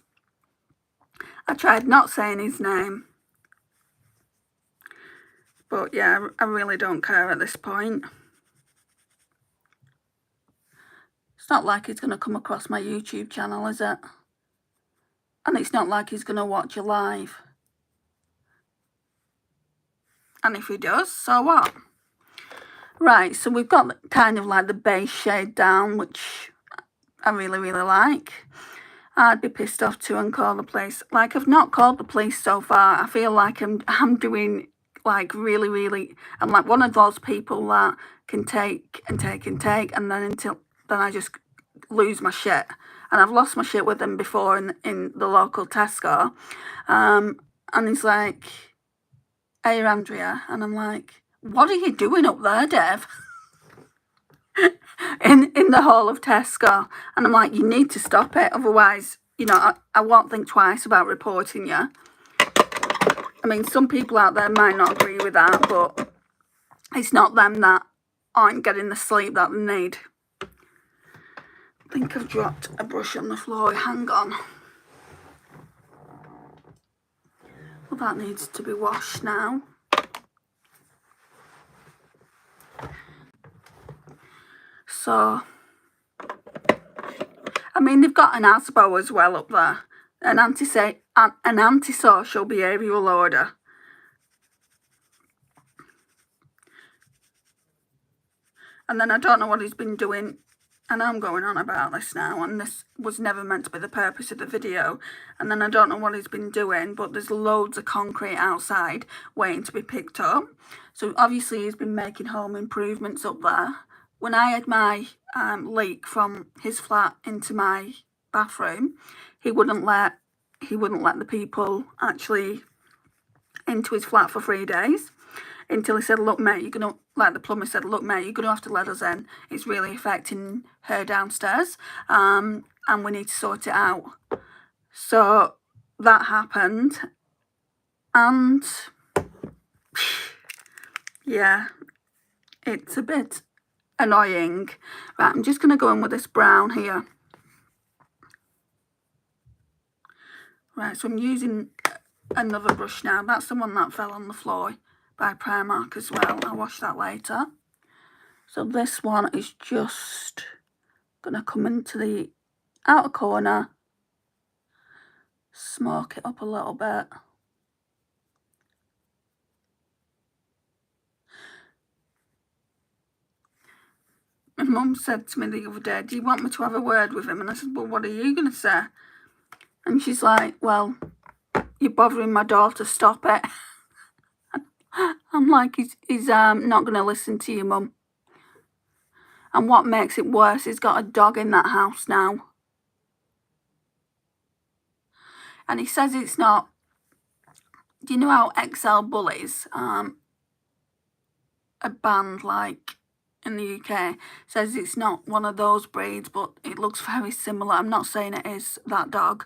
I tried not saying his name. But yeah, I really don't care at this point. It's not like he's going to come across my YouTube channel, is it? And it's not like he's going to watch it live. And if he does, so what? Right, so we've got kind of like the base shade down, which I really, really like. I'd be pissed off too and call the police. Like, I've not called the police so far. I feel like I'm doing, like, really, really... I'm like one of those people that can take and take and take, and then I just lose my shit. And I've lost my shit with him before in the local Tesco. And he's like, "Hey, Andrea," and I'm like, "What are you doing up there, Dave?" in the hall of Tesco. And I'm like, "You need to stop it, otherwise, you know, I won't think twice about reporting you." I mean, some people out there might not agree with that, but it's not them that aren't getting the sleep that they need. I think I've dropped a brush on the floor. Hang on. Well, that needs to be washed now. So, I mean, they've got an ASBO as well up there, an antisocial behavioural order. And then I don't know what he's been doing and I'm going on about this now, and this was never meant to be the purpose of the video, and then I don't know what he's been doing, but there's loads of concrete outside waiting to be picked up. So obviously he's been making home improvements up there. When I had my leak from his flat into my bathroom, he wouldn't let the people actually into his flat for 3 days, until he said, look mate, you're gonna, like the plumber said, look mate, you're gonna have to let us in, it's really affecting her downstairs, and we need to sort it out. So that happened, and yeah, it's a bit annoying. Right, I'm just gonna go in with this brown here. Right, so I'm using another brush now. That's the one that fell on the floor by Primark as well. I'll wash that later. So this one is just going to come into the outer corner, smoke it up a little bit. My mum said to me the other day, do you want me to have a word with him? And I said, well, what are you going to say? And she's like, well, you're bothering my daughter, stop it. I'm like, he's not going to listen to you, Mum. And what makes it worse, he's got a dog in that house now. And he says it's not, do you know how XL bullies are banned, like in the UK? Says it's not one of those breeds, but it looks very similar. I'm not saying it is that dog,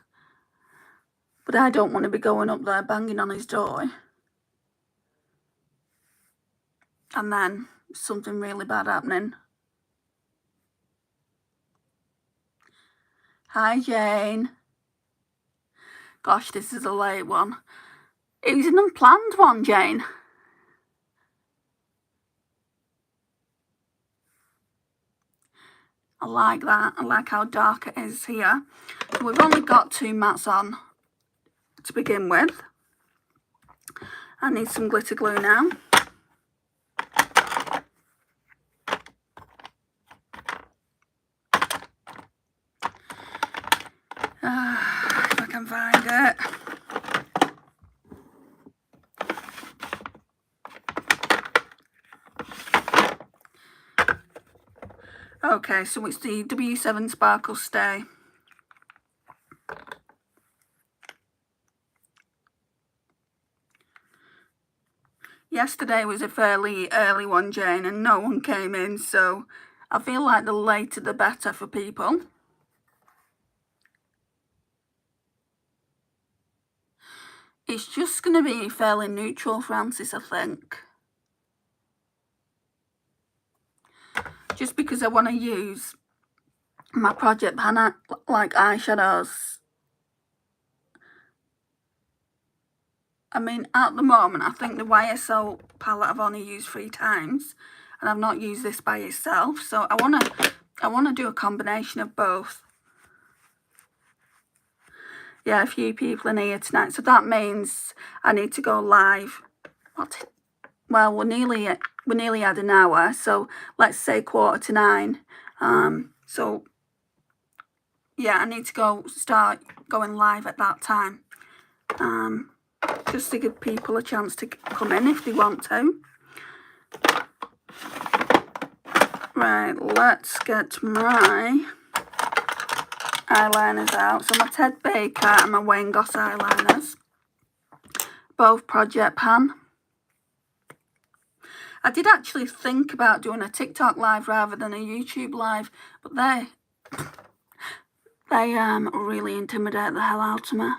but I don't want to be going up there banging on his door and then something really bad happening. Hi Jane. Gosh, this is a late one. It was an unplanned one, Jane. I like that. I like how dark it is here. So we've only got 2 mats on to begin with. I need some glitter glue now. If I can find it. Okay, so it's the W7 Sparkle Stay. Yesterday was a fairly early one, Jane, and no one came in, so I feel like the later the better for people. It's just going to be fairly neutral, Francis, I think. Just because I want to use my project pan like eyeshadows. I mean, at the moment, I think the YSL palette I've only used 3 times, and I've not used this by itself. So I want to do a combination of both. Yeah, a few people in here tonight, so that means I need to go live. Well, we're nearly at an hour, so let's say 8:45. So yeah, I need to start going live at that time. Just to give people a chance to come in if they want to. Right, let's get my eyeliners out. So my Ted Baker and my Wayne Goss eyeliners, both project pan. I did actually think about doing a TikTok live rather than a YouTube live, but they really intimidate the hell out of me.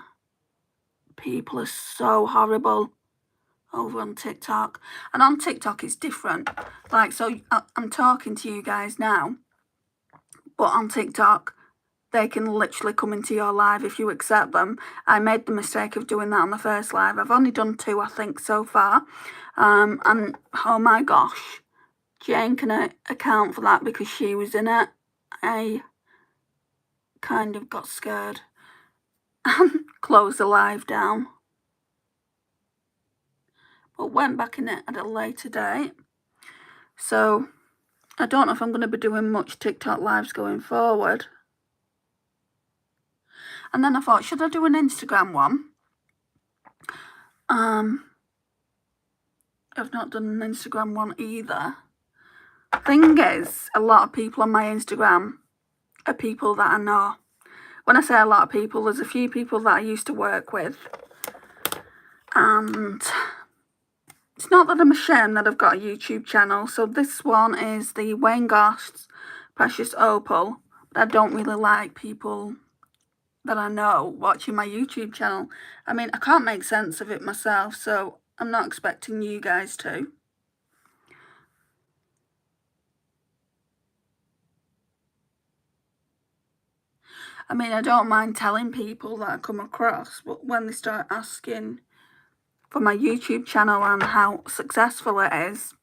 People are so horrible over on TikTok, and on TikTok it's different. Like, so I'm talking to you guys now, but on TikTok they can literally come into your live if you accept them. I made the mistake of doing that on the first live. I've only done 2, I think, so far. And oh my gosh, Jane can account for that because she was in it. I kind of got scared and closed the live down, but went back in it at a later date. So I don't know if I'm going to be doing much TikTok lives going forward. And then I thought, should I do an Instagram one? I've not done an Instagram one either. Thing is, a lot of people on my Instagram are people that I know. When I say a lot of people, there's a few people that I used to work with. And it's not that I'm ashamed that I've got a YouTube channel. So this one is the Wayne Goss Precious Opal. But I don't really like people that I know watching my YouTube channel. I mean, I can't make sense of it myself, so I'm not expecting you guys to. I mean, I don't mind telling people that I come across, but when they start asking for my YouTube channel and how successful it is,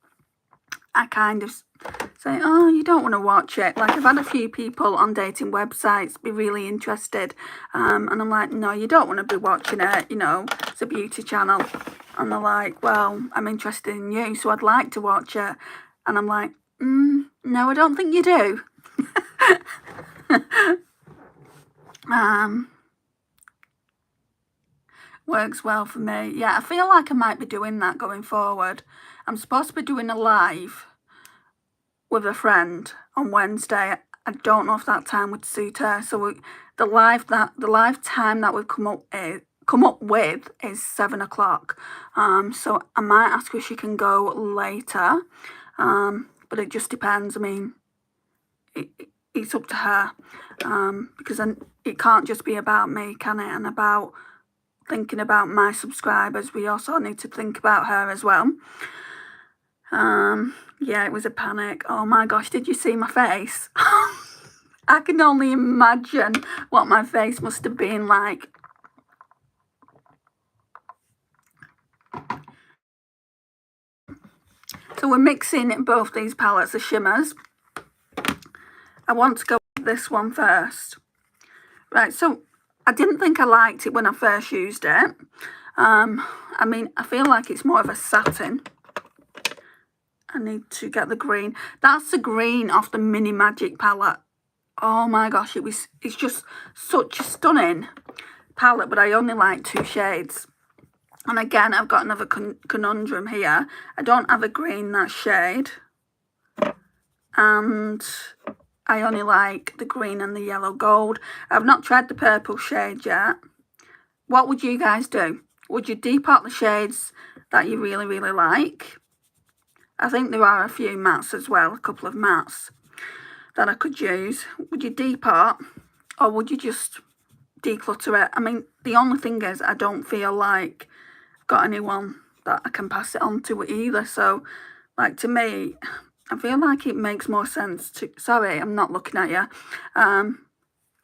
I kind of say, oh, you don't want to watch it. Like, I've had a few people on dating websites be really interested, and I'm like, no, you don't want to be watching it, you know, it's a beauty channel. And they're like, well, I'm interested in you, so I'd like to watch it. And I'm like, no, I don't think you do. Works well for me. Yeah, I feel like I might be doing that going forward. I'm supposed to be doing a live with a friend on Wednesday. I don't know if that time would suit her. So the live time that we've come up with is 7 o'clock. So I might ask her if she can go later. But it just depends. I mean, it's up to her. Because it can't just be about me, can it? And about thinking about my subscribers. We also need to think about her as well. Yeah, it was a panic. Oh my gosh, did you see my face? I can only imagine what my face must have been like. So we're mixing both these palettes of shimmers. I want to go with this one first. Right, so I didn't think I liked it when I first used it. I mean, I feel like it's more of a satin. I need to get the green. That's the green off the Mini Magic palette. Oh my gosh, it's just such a stunning palette, but I only like 2 shades. And again, I've got another conundrum here. I don't have a green that shade. And I only like the green and the yellow gold. I've not tried the purple shade yet. What would you guys do? Would you depot the shades that you really, really like? I think there are a few mattes as well, a couple of mattes that I could use. Would you depot, or would you just declutter it? I mean, the only thing is I don't feel like I've got anyone that I can pass it on to either. So, like, to me, I feel like it makes more sense to... Sorry, I'm not looking at you.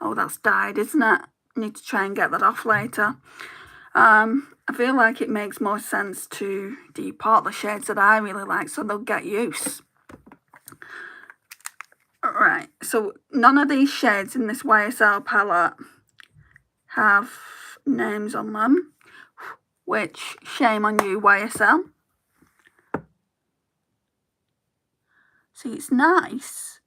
Oh, that's dyed, isn't it? I need to try and get that off later. I feel like it makes more sense to depot the shades that I really like, so they'll get use. Right, so none of these shades in this YSL palette have names on them, which, shame on you, YSL. See, it's nice.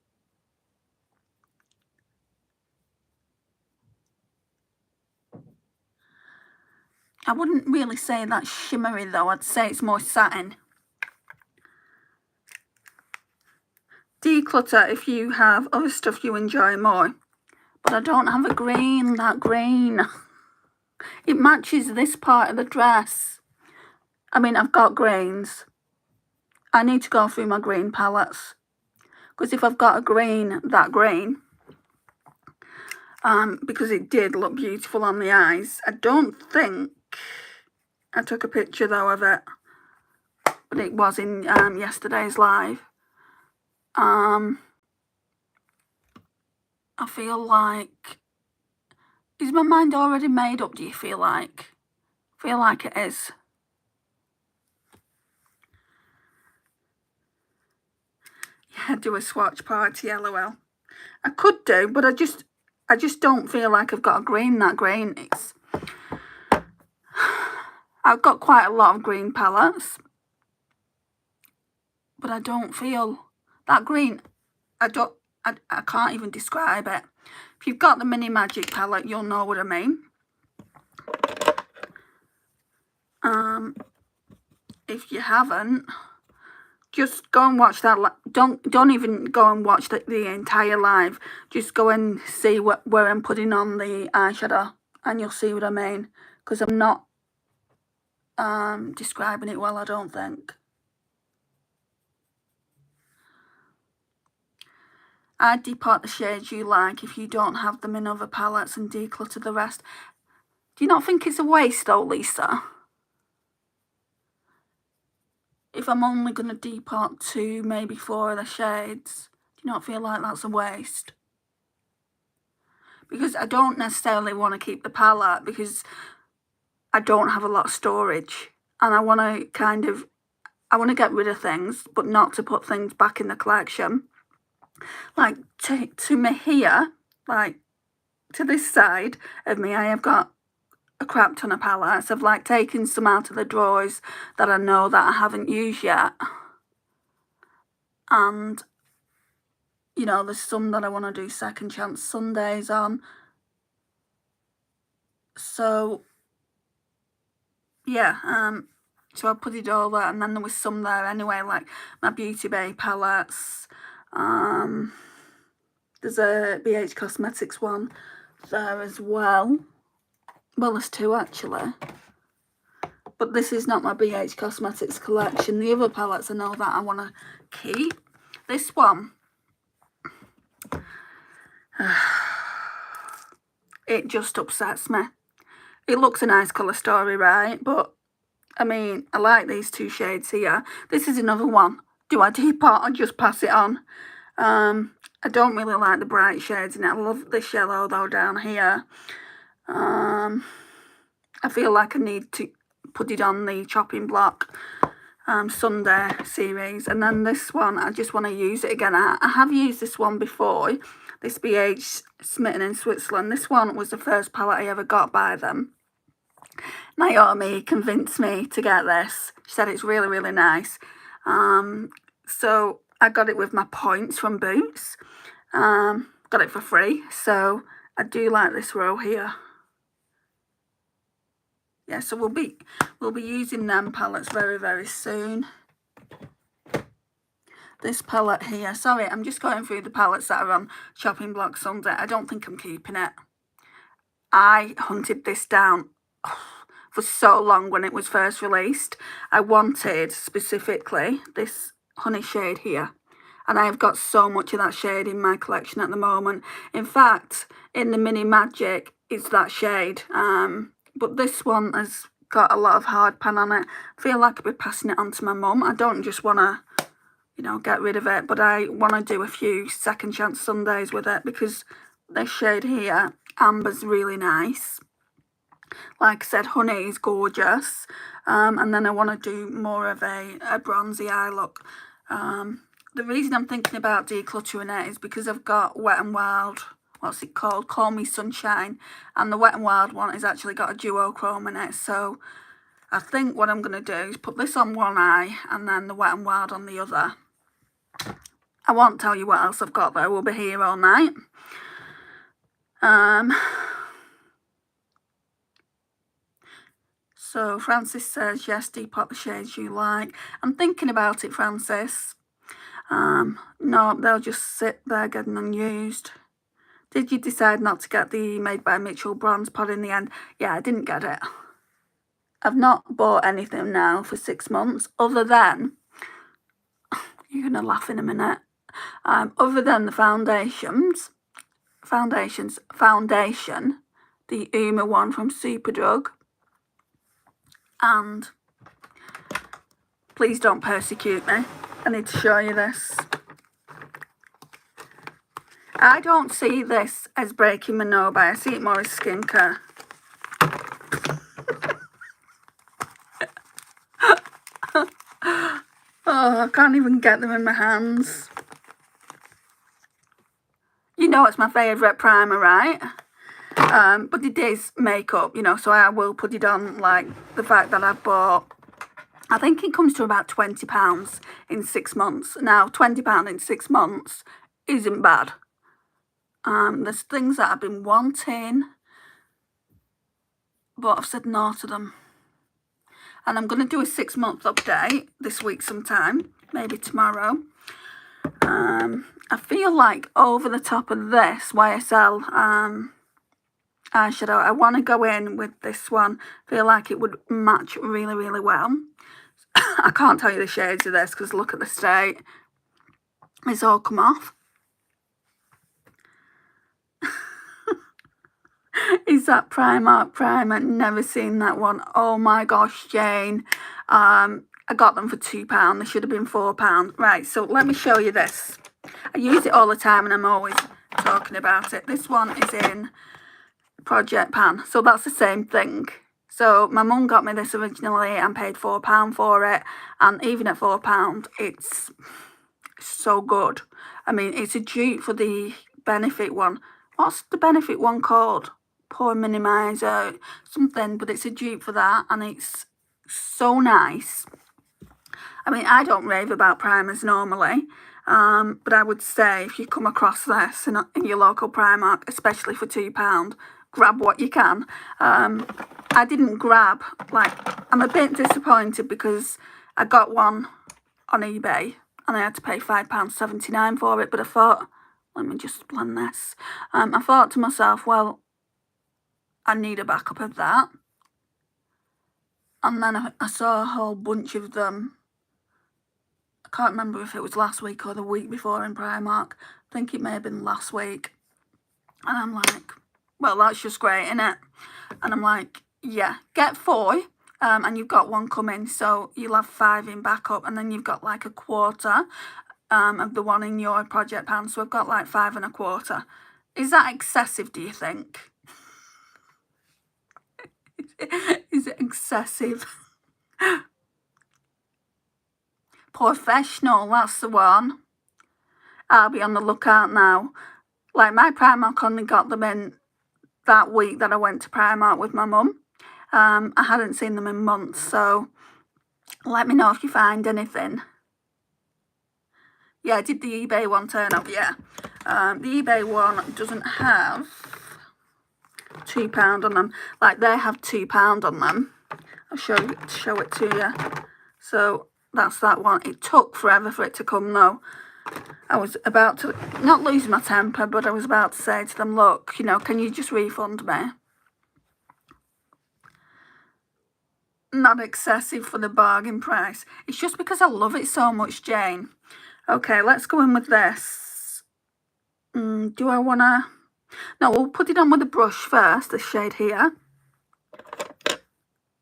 I wouldn't really say that's shimmery though, I'd say it's more satin. Declutter if you have other stuff you enjoy more. But I don't have a green, that green. It matches this part of the dress. I mean, I've got greens. I need to go through my green palettes. Because if I've got a green, that green, because it did look beautiful on the eyes. I don't think I took a picture though of it, but it was in yesterday's live. I feel like, is my mind already made up, do you feel like? I feel like it is. Yeah, do a swatch party, lol. I could do, but I just don't feel like I've got a green, that green. I've got quite a lot of green palettes, but I don't feel that green. I can't even describe it. If you've got the Mini Magic palette, you'll know what I mean. If you haven't, just go and watch that. Don't even go and watch the entire live. Just go and see where I'm putting on the eyeshadow, and you'll see what I mean. Because I'm not describing it well, I don't think. I'd depot the shades you like if you don't have them in other palettes and declutter the rest. Do you not think it's a waste though, Lisa? If I'm only going to depot 2, maybe 4 of the shades, do you not feel like that's a waste? Because I don't necessarily want to keep the palette because I don't have a lot of storage. And I want to I want to get rid of things, but not to put things back in the collection. Like to me here, like to this side of me, I have got a crap ton of palettes. I've like taken some out of the drawers that I know that I haven't used yet. And, you know, there's some that I want to do Second Chance Sundays on. So, yeah, so I put it all there, and then there was some there anyway, like my Beauty Bay palettes. There's a BH Cosmetics one there as well. Well, there's 2 actually. But this is not my BH Cosmetics collection. The other palettes I know that I want to keep. This one, it just upsets me. It looks a nice colour story, right? But, I mean, I like these 2 shades here. This is another one. Do I depot or just pass it on? I don't really like the bright shades in it. I love this yellow, though, down here. I feel like I need to put it on the chopping block Sunday series. And then this one, I just want to use it again. I have used this one before. This BH Smitten in Switzerland. This one was the first palette I ever got by them. Naomi convinced me to get this. She said it's really, really nice. So I got it with my points from Boots. Got it for free. So I do like this row here. Yeah, so we'll be using them palettes very, very soon. This palette here, sorry, I'm just going through the palettes that are on Shopping Block Sunday. I don't think I'm keeping it. I hunted this down for so long when it was first released. I wanted specifically this honey shade here. And I have got so much of that shade in my collection at the moment. In fact, in the Mini Magic, it's that shade. But this one has got a lot of hard pan on it. I feel like I'll be passing it on to my mum. I don't just want to, you know, get rid of it. But I want to do a few Second Chance Sundays with it. Because this shade here, Amber's really nice. Like I said, honey is gorgeous. And then I want to do more of a bronzy eye look. The reason I'm thinking about decluttering it is because I've got Wet n Wild, what's it called? Call Me Sunshine. And the Wet n Wild one has actually got a duochrome in it. So I think what I'm going to do is put this on one eye and then the Wet n Wild on the other. I won't tell you what else I've got though. We'll be here all night. So Francis says, yes, depot the shades you like. I'm thinking about it, Francis. No, they'll just sit there getting unused. Did you decide not to get the Made by Mitchell bronze pod in the end? Yeah, I didn't get it. I've not bought anything now for 6 months, other than, you're going to laugh in a minute, other than the foundation, the Uma one from Superdrug, and please don't persecute me. I need to show you this. I don't see this as breaking my nose. I see it more as skincare. Oh, I can't even get them in my hands. You know it's my favourite primer, right? But it is makeup, you know, so I will put it on, like the fact that I've bought, I think it comes to about £20 in 6 months. Now, £20 in 6 months isn't bad. There's things that I've been wanting, but I've said no to them. And I'm going to do a 6-month update this week sometime, maybe tomorrow. I feel like over the top of this YSL eyeshadow, I want to go in with this one. I feel like it would match really, really well. I can't tell you the shades of this because look at the state. It's all come off. Is that Primark primer? Never seen that one. Oh my gosh, Jane. I got them for £2. They should have been £4. Right, so let me show you this. I use it all the time and I'm always talking about it. This one is in Project Pan, so that's the same thing. So my mum got me this originally and paid £4 for it, and even at £4 it's so good. I mean, it's a dupe for the Benefit one. What's the Benefit one called? Pore Minimizer something, but it's a dupe for that and it's so nice. I mean, I don't rave about primers normally, but I would say if you come across this in your local Primark, especially for £2, grab what you can. I didn't grab, like, I'm a bit disappointed because I got one on eBay and I had to pay £5.79 for it, but I thought, let me just blend this. I thought to myself, well, I need a backup of that. And then I saw a whole bunch of them. I can't remember if it was last week or the week before in Primark. I think it may have been last week. And I'm like, well, that's just great, innit? And I'm like, yeah, get 4. And you've got one coming, so you'll have 5 in backup. And then you've got like a quarter of the one in your Project Pan. So I've got like 5 1/4. Is that excessive, do you think? Is it excessive? Professional, that's the one. I'll be on the lookout now. Like, my Primark only got them in that week that I went to Primark with my mum. I hadn't seen them in months, so let me know if you find anything. Yeah, did the eBay one turn up? Yeah. The eBay one doesn't have £2 on them. Like, they have £2 on them. I'll show it to you. So that's that one. It took forever for it to come though. I was about to, not lose my temper, but I was about to say to them, look, you know, can you just refund me? Not excessive for the bargain price. It's just because I love it so much, Jane. Okay, let's go in with this. Do I want to... No, we'll put it on with the brush first, this shade here.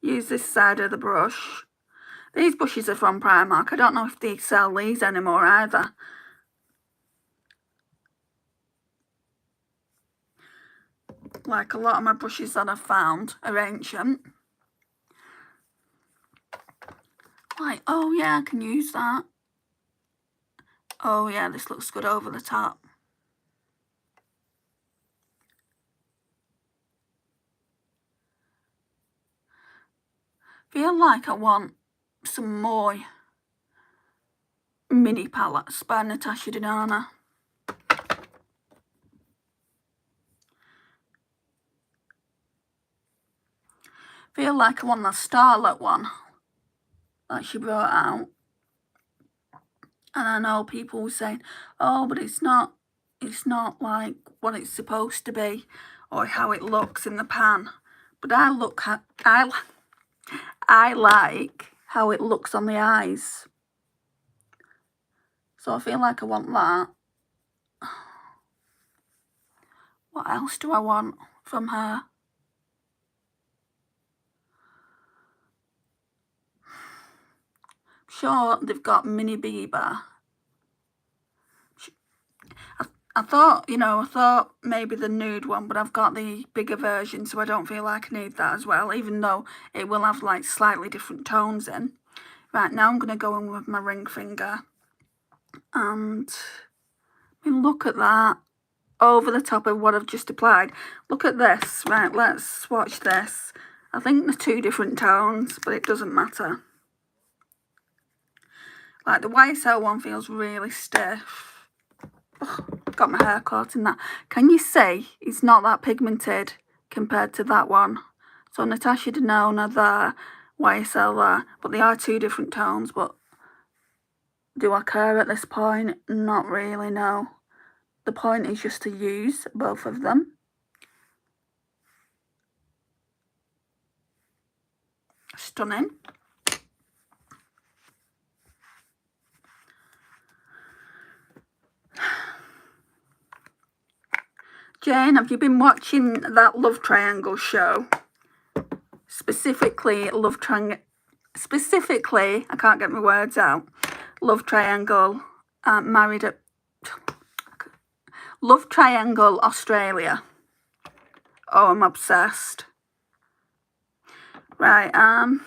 Use this side of the brush. These brushes are from Primark. I don't know if they sell these anymore either. Like a lot of my brushes that I've found are ancient. Like, oh yeah, I can use that. Oh yeah, this looks good over the top. Feel like I want some more mini palettes by Natasha Denona. Feel like I want that Starlet one that she brought out. And I know people were saying, oh, but it's not like what it's supposed to be or how it looks in the pan. But I like how it looks on the eyes. So I feel like I want that. What else do I want from her? Sure, they've got Mini Bieber. I thought maybe the nude one, but I've got the bigger version, so I don't feel like I need that as well, even though it will have like slightly different tones in. Right, now I'm going to go in with my ring finger. And I mean, look at that. Over the top of what I've just applied. Look at this. Right, let's swatch this. I think there's 2 different tones, but it doesn't matter. Like, the YSL one feels really stiff. got my hair caught in that. Can you see it's not that pigmented compared to that one? So Natasha Denona there, YSL there, but they are two different tones. But do I care at this point? Not really, no. The point is just to use both of them. Stunning. Jane, have you been watching that Love Triangle show? Specifically, I can't get my words out. Love Triangle, Love Triangle Australia. Oh, I'm obsessed. Right, I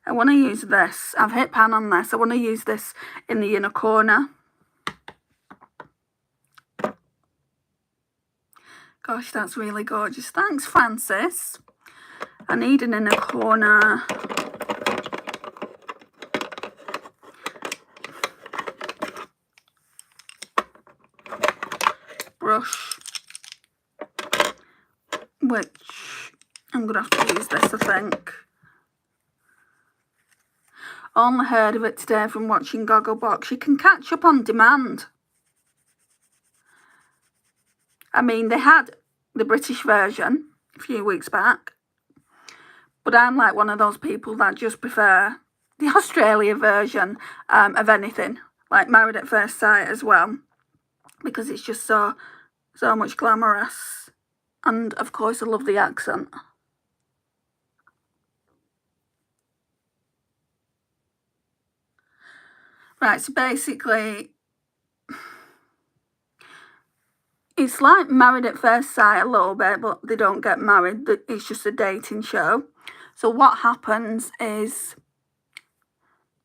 want to use this. I've hit pan on this. I want to use this in the inner corner. Gosh, that's really gorgeous. Thanks, Francis. I need an inner corner. Brush. Which I'm going to have to use this, I think. Only heard of it today from watching Gogglebox. You can catch up on demand. I mean, they had the British version a few weeks back, but I'm like one of those people that just prefer the Australia version of anything, like Married at First Sight as well, because it's just so much glamorous. And of course I love the accent. Right, so basically it's like Married at First Sight a little bit, but they don't get married. It's just a dating show. So what happens is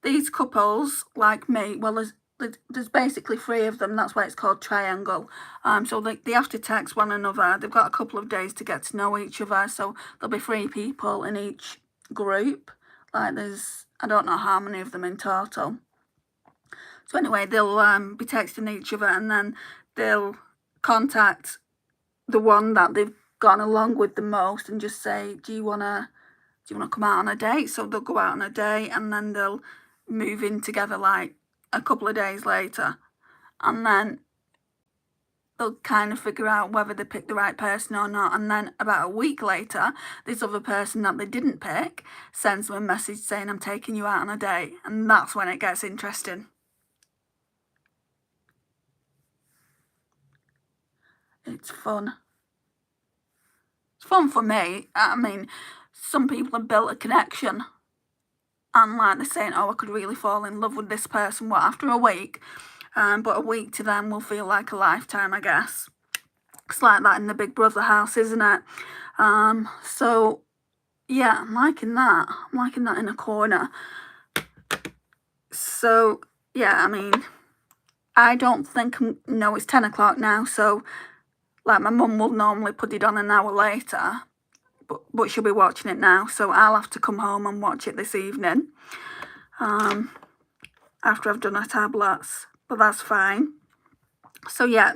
these couples, like me, well, there's basically 3 of them. That's why it's called Triangle. So they have to text one another. They've got a couple of days to get to know each other. So there'll be 3 people in each group. Like I don't know how many of them in total. So anyway, they'll be texting each other, and then they'll contact the one that they've gone along with the most and just say, do you wanna come out on a date? So they'll go out on a date, and then they'll move in together like a couple of days later, and then they'll kind of figure out whether they picked the right person or not. And then about a week later, this other person that they didn't pick sends them a message saying, I'm taking you out on a date. And that's when it gets interesting. It's fun. It's fun for me. I mean, some people have built a connection, and like they're saying, oh, I could really fall in love with this person, after a week. But a week to them will feel like a lifetime, I guess. It's like that in the Big Brother house, isn't it? So yeah, I'm liking that. I'm liking that in a corner. So yeah, I mean, I don't think, no, it's 10 o'clock now, so like my mum will normally put it on an hour later, but she'll be watching it now, so I'll have to come home and watch it this evening after I've done her tablets, but that's fine. So yeah,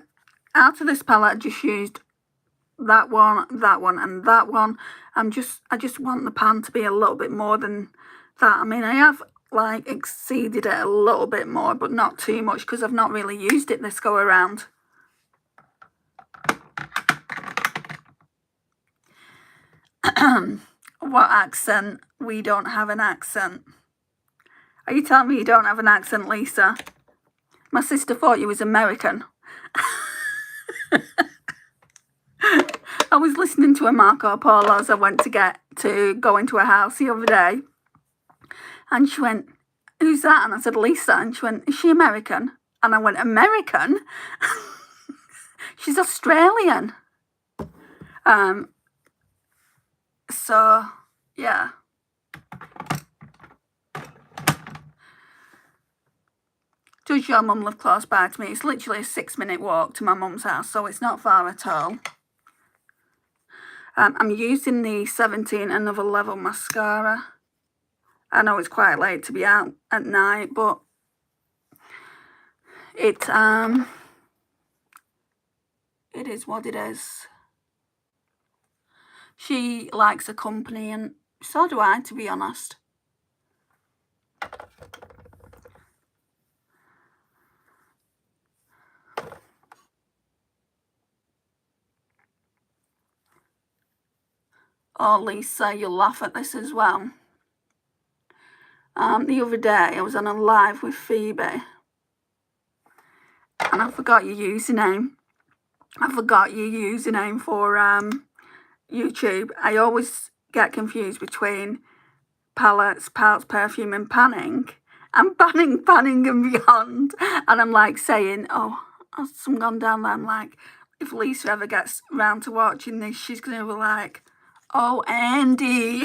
out of this palette I just used that one, and that one. I just want the pan to be a little bit more than that. I mean, I have like exceeded it a little bit more, but not too much, because I've not really used it this go around. What accent? We don't have an accent. Are you telling me you don't have an accent, Lisa? My sister thought you was American. I was listening to a Marco Polo as I went to go into a house the other day, and she went, who's that? And I said, Lisa. And she went, is she American? And I went, American? She's Australian. So yeah, does your mum live close by to me? It's literally a 6-minute walk to my mum's house, so it's not far at all. I'm using the 17 Another Level mascara. I know it's quite late to be out at night, but it is what it is. She likes a company, and so do I, to be honest. Oh, Lisa, you'll laugh at this as well. The other day, I was on a live with Phoebe, and I forgot your username. I forgot your username for YouTube. I always get confused between palettes, perfume, and panning. And panning and beyond. And I'm like saying, oh, has some gone down there? I'm like, if Lisa ever gets round to watching this, she's going to be like, oh, Andy.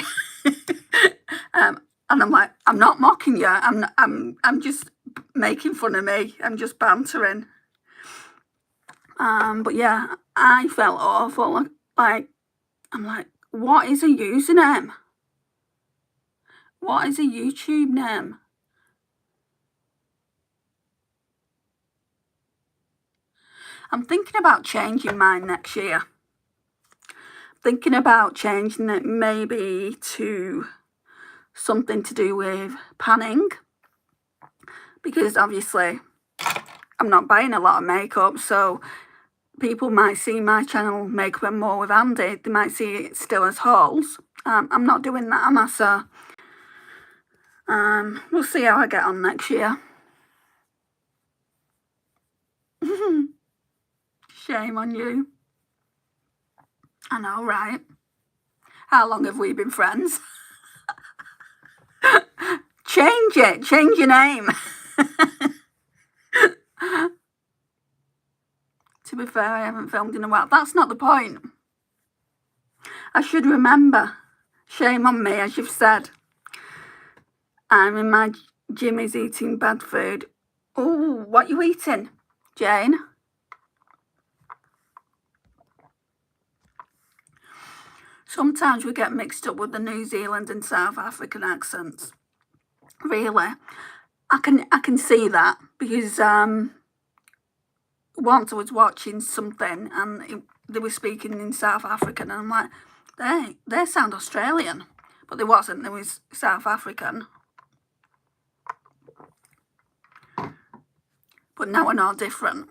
And I'm like, I'm not mocking you. I'm just making fun of me. I'm just bantering. But yeah, I felt awful. Like, I'm like, what is a username? What is a YouTube name? I'm thinking about changing mine next year. Thinking about changing it maybe to something to do with panning, because obviously I'm not buying a lot of makeup, so people might see my channel Makeup and More with Andy. They might see it still as hauls. I'm not doing that, am I? So we'll see how I get on next year. Shame on you. I know, right? How long have we been friends? Change it. Change your name. To be fair, I haven't filmed in a while. That's not the point. I should remember. Shame on me, as you've said. I'm in my Jimmy's eating bad food. Oh, what you eating, Jane? Sometimes we get mixed up with the New Zealand and South African accents. Really, I can see that, because once I was watching something and they were speaking in South African, and I'm like, they sound Australian, but they wasn't. They was South African. But now I know different,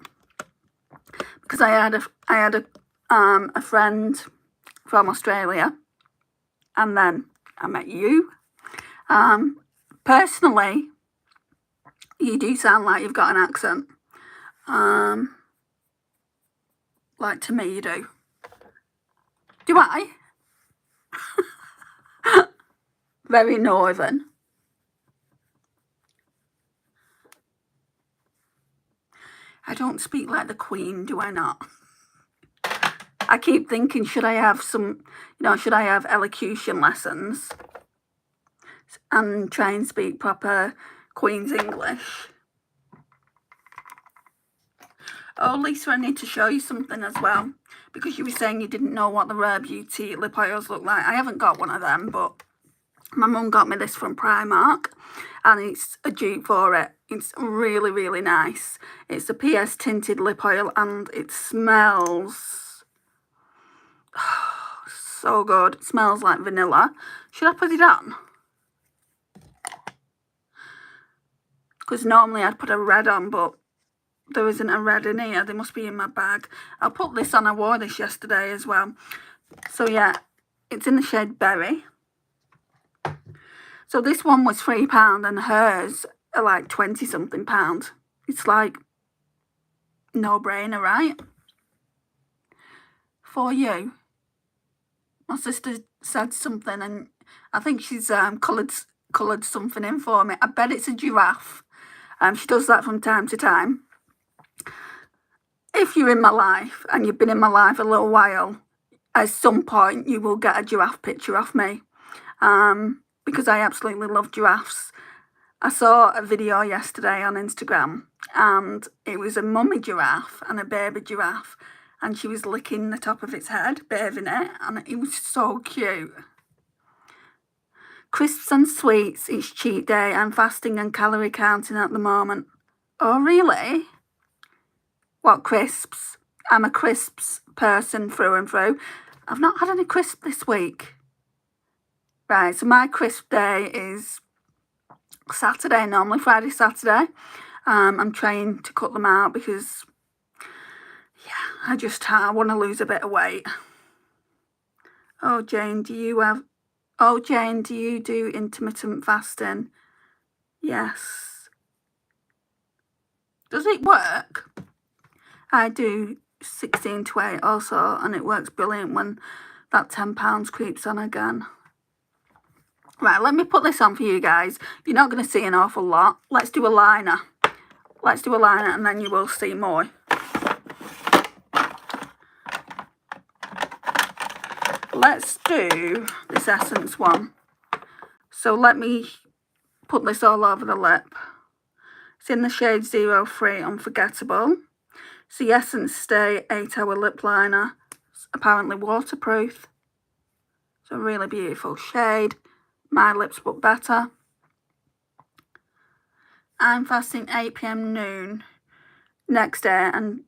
because I had a friend from Australia, and then I met you. Personally, you do sound like you've got an accent. Like, to me, you do. Do I? Very northern. I don't speak like the Queen, do I not? I keep thinking, should I have should I have elocution lessons and try and speak proper Queen's English? Oh, Lisa, I need to show you something as well, because you were saying you didn't know what the Rare Beauty lip oils look like. I haven't got one of them, but my mum got me this from Primark, and it's a dupe for it. It's really, really nice. It's a PS tinted lip oil, and it smells so good. It smells like vanilla. Should I put it on? Because normally I'd put a red on, but there isn't a red in here. They must be in my bag. I'll put this on. I wore this yesterday as well. So yeah, it's in the shade Berry. So this one was £3 and hers are like 20 something pounds. It's like no brainer, right? For you. My sister said something, and I think she's coloured something in for me. I bet it's a giraffe. She does that from time to time. If you're in my life and you've been in my life a little while, at some point you will get a giraffe picture of me, because I absolutely love giraffes. I saw a video yesterday on Instagram, and it was a mummy giraffe and a baby giraffe, and she was licking the top of its head, bathing it, and it was so cute. Crisps and sweets, it's cheat day. I'm fasting and calorie counting at the moment. Oh, really? What crisps? I'm a crisps person through and through. I've not had any crisp this week. Right, so my crisp day is Saturday, normally Friday, Saturday. I'm trying to cut them out because, yeah, I want to lose a bit of weight. Oh, Jane, do you do intermittent fasting? Yes. Does it work? I do 16 to 8 also, and it works brilliant when that £10 creeps on again. Right, let me put this on for you guys. You're not going to see an awful lot. Let's do a liner. Let's do a liner and then you will see more. Let's do this Essence one. So let me put this all over the lip. It's in the shade 03 Unforgettable. It's the Essence Stay 8-hour lip liner. It's apparently waterproof. It's a really beautiful shade. My lips look better. I'm fasting 8 PM noon next day and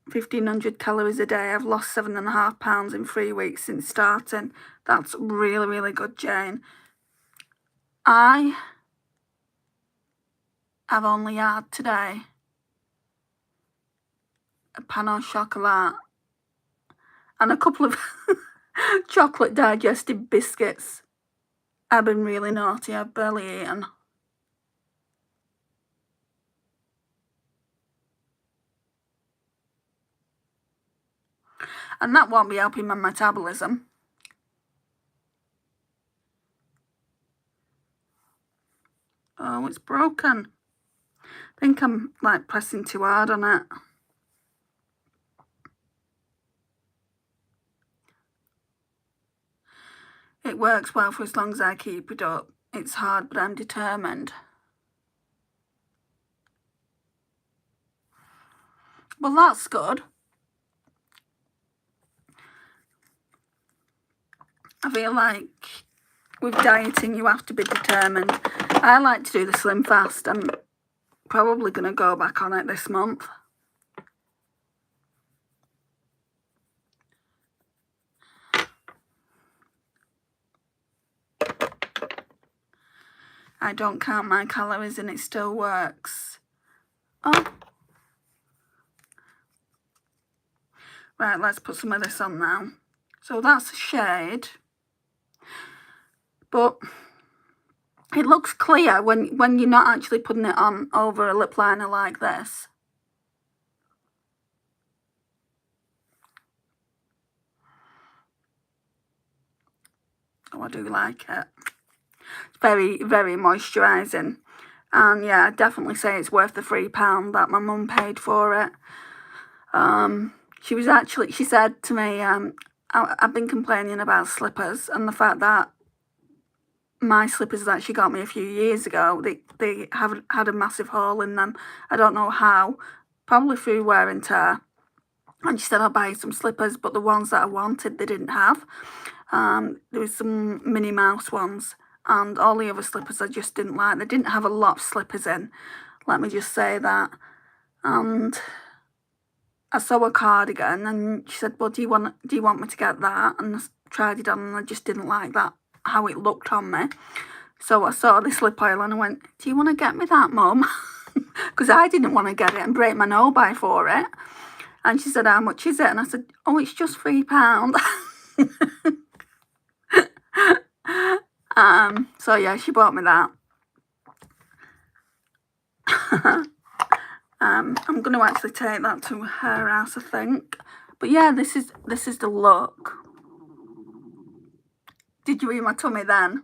1,500 calories a day. I've lost 7.5 pounds in 3 weeks since starting. That's really, really good, Jane. I have only had today a pan au chocolat and a couple of chocolate digestive biscuits. I've been really naughty. I've barely eaten. And that won't be helping my metabolism. Oh, it's broken. I think I'm like pressing too hard on it. It works well for as long as I keep it up. It's hard, but I'm determined. Well, that's good. I feel like with dieting, you have to be determined. I like to do the Slim Fast. I'm probably going to go back on it this month. I don't count my calories and it still works. Oh. Right, let's put some of this on now. So that's a shade. But it looks clear when you're not actually putting it on over a lip liner like this. Oh, I do like it. It's very, very moisturising. And yeah, I'd definitely say it's worth the £3 that my mum paid for it. She said to me, I've been complaining about slippers and the fact that my slippers that she got me a few years ago, they have had a massive hole in them. I don't know how, probably through wear and tear. And she said I'll buy you some slippers, but the ones that I wanted, they didn't have. There was some Minnie Mouse ones, and all the other slippers I just didn't like. They didn't have a lot of slippers in, let me just say that. And I saw a cardigan, and she said, well, do you want me to get that? And I tried it on, and I just didn't like that, how it looked on me. So I saw this lip oil, and I went, do you want to get me that, Mum? Because I didn't want to get it and break my no by for it. And she said, how much is it? And I said, oh, it's just £3. So yeah, she bought me that. I'm going to actually take that to her house, I think. But yeah, this is the look. Did you eat my tummy then?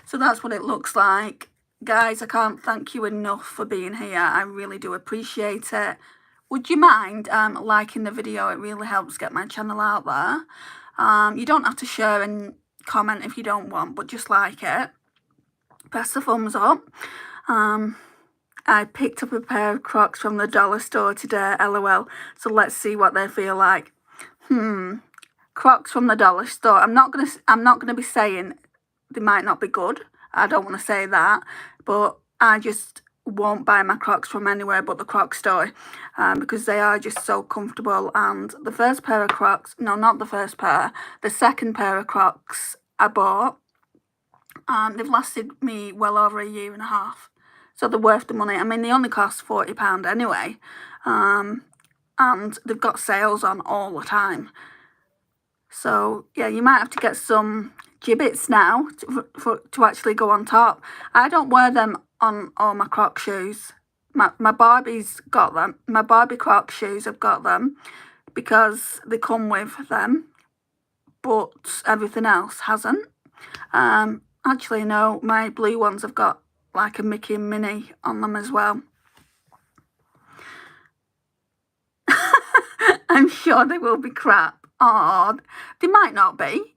So that's what it looks like. Guys, I can't thank you enough for being here. I really do appreciate it. Would you mind liking the video? It really helps get my channel out there. You don't have to share and comment if you don't want, but just like it. Press the thumbs up. I picked up a pair of Crocs from the dollar store today, LOL. So let's see what they feel like. Crocs from the dollar store. I'm not gonna be saying they might not be good. I don't want to say that, but I just won't buy my Crocs from anywhere but the Crocs store, because they are just so comfortable. And the first pair of Crocs, no, not the first pair, the second pair of Crocs I bought, they've lasted me well over a year and a half. So they're worth the money. I mean, they only cost £40 anyway. And they've got sales on all the time. So, yeah, you might have to get some gibbets now to actually go on top. I don't wear them on all my Croc shoes. My Barbie's got them. My Barbie Croc shoes have got them because they come with them, but everything else hasn't. Actually, no, my blue ones have got like a Mickey and Minnie on them as well. I'm sure they will be crap. Oh, they might not be.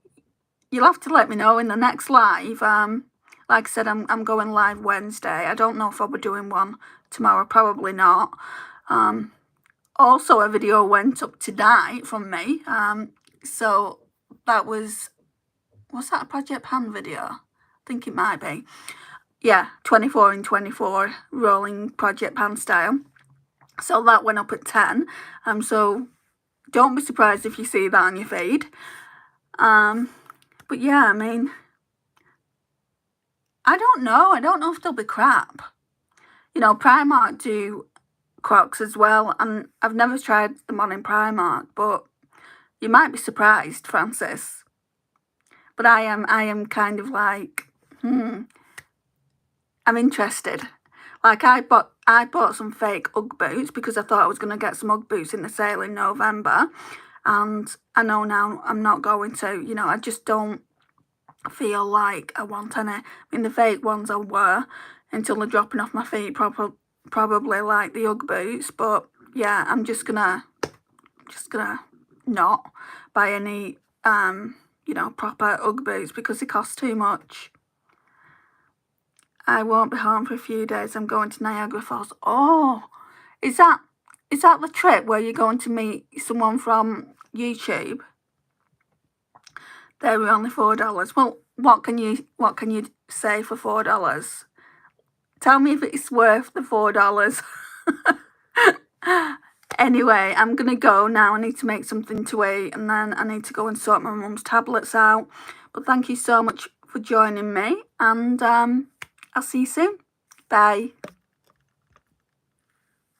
You'll have to let me know in the next live. Like I said, I'm going live Wednesday. I don't know if I'll be doing one tomorrow. Probably not. Also, a video went up tonight from me. So that was that a Project Pan video? I think it might be. Yeah, 24 in 24 rolling Project Pan style. So that went up at 10. So don't be surprised if you see that on your feed. But yeah, I mean, I don't know. I don't know if they'll be crap. You know, Primark do Crocs as well, and I've never tried them on in Primark, but you might be surprised, Francis. But I am kind of like, I'm interested. Like I bought some fake Ugg boots because I thought I was going to get some Ugg boots in the sale in November, and I know now I'm not going to. You know, I just don't feel like I want any. I mean, the fake ones I'll wear until they're dropping off my feet, probably like the Ugg boots. But yeah, I'm just gonna not buy any you know, proper Ugg boots because they cost too much. I won't be home for a few days. I'm going to Niagara Falls. Oh, is that the trip where you're going to meet someone from YouTube? They were only $4. Well, what can you say for $4? Tell me if it's worth the $4. Anyway, I'm gonna go now. I need to make something to eat, and then I need to go and sort my mum's tablets out. But thank you so much for joining me, and I'll see you soon. Bye.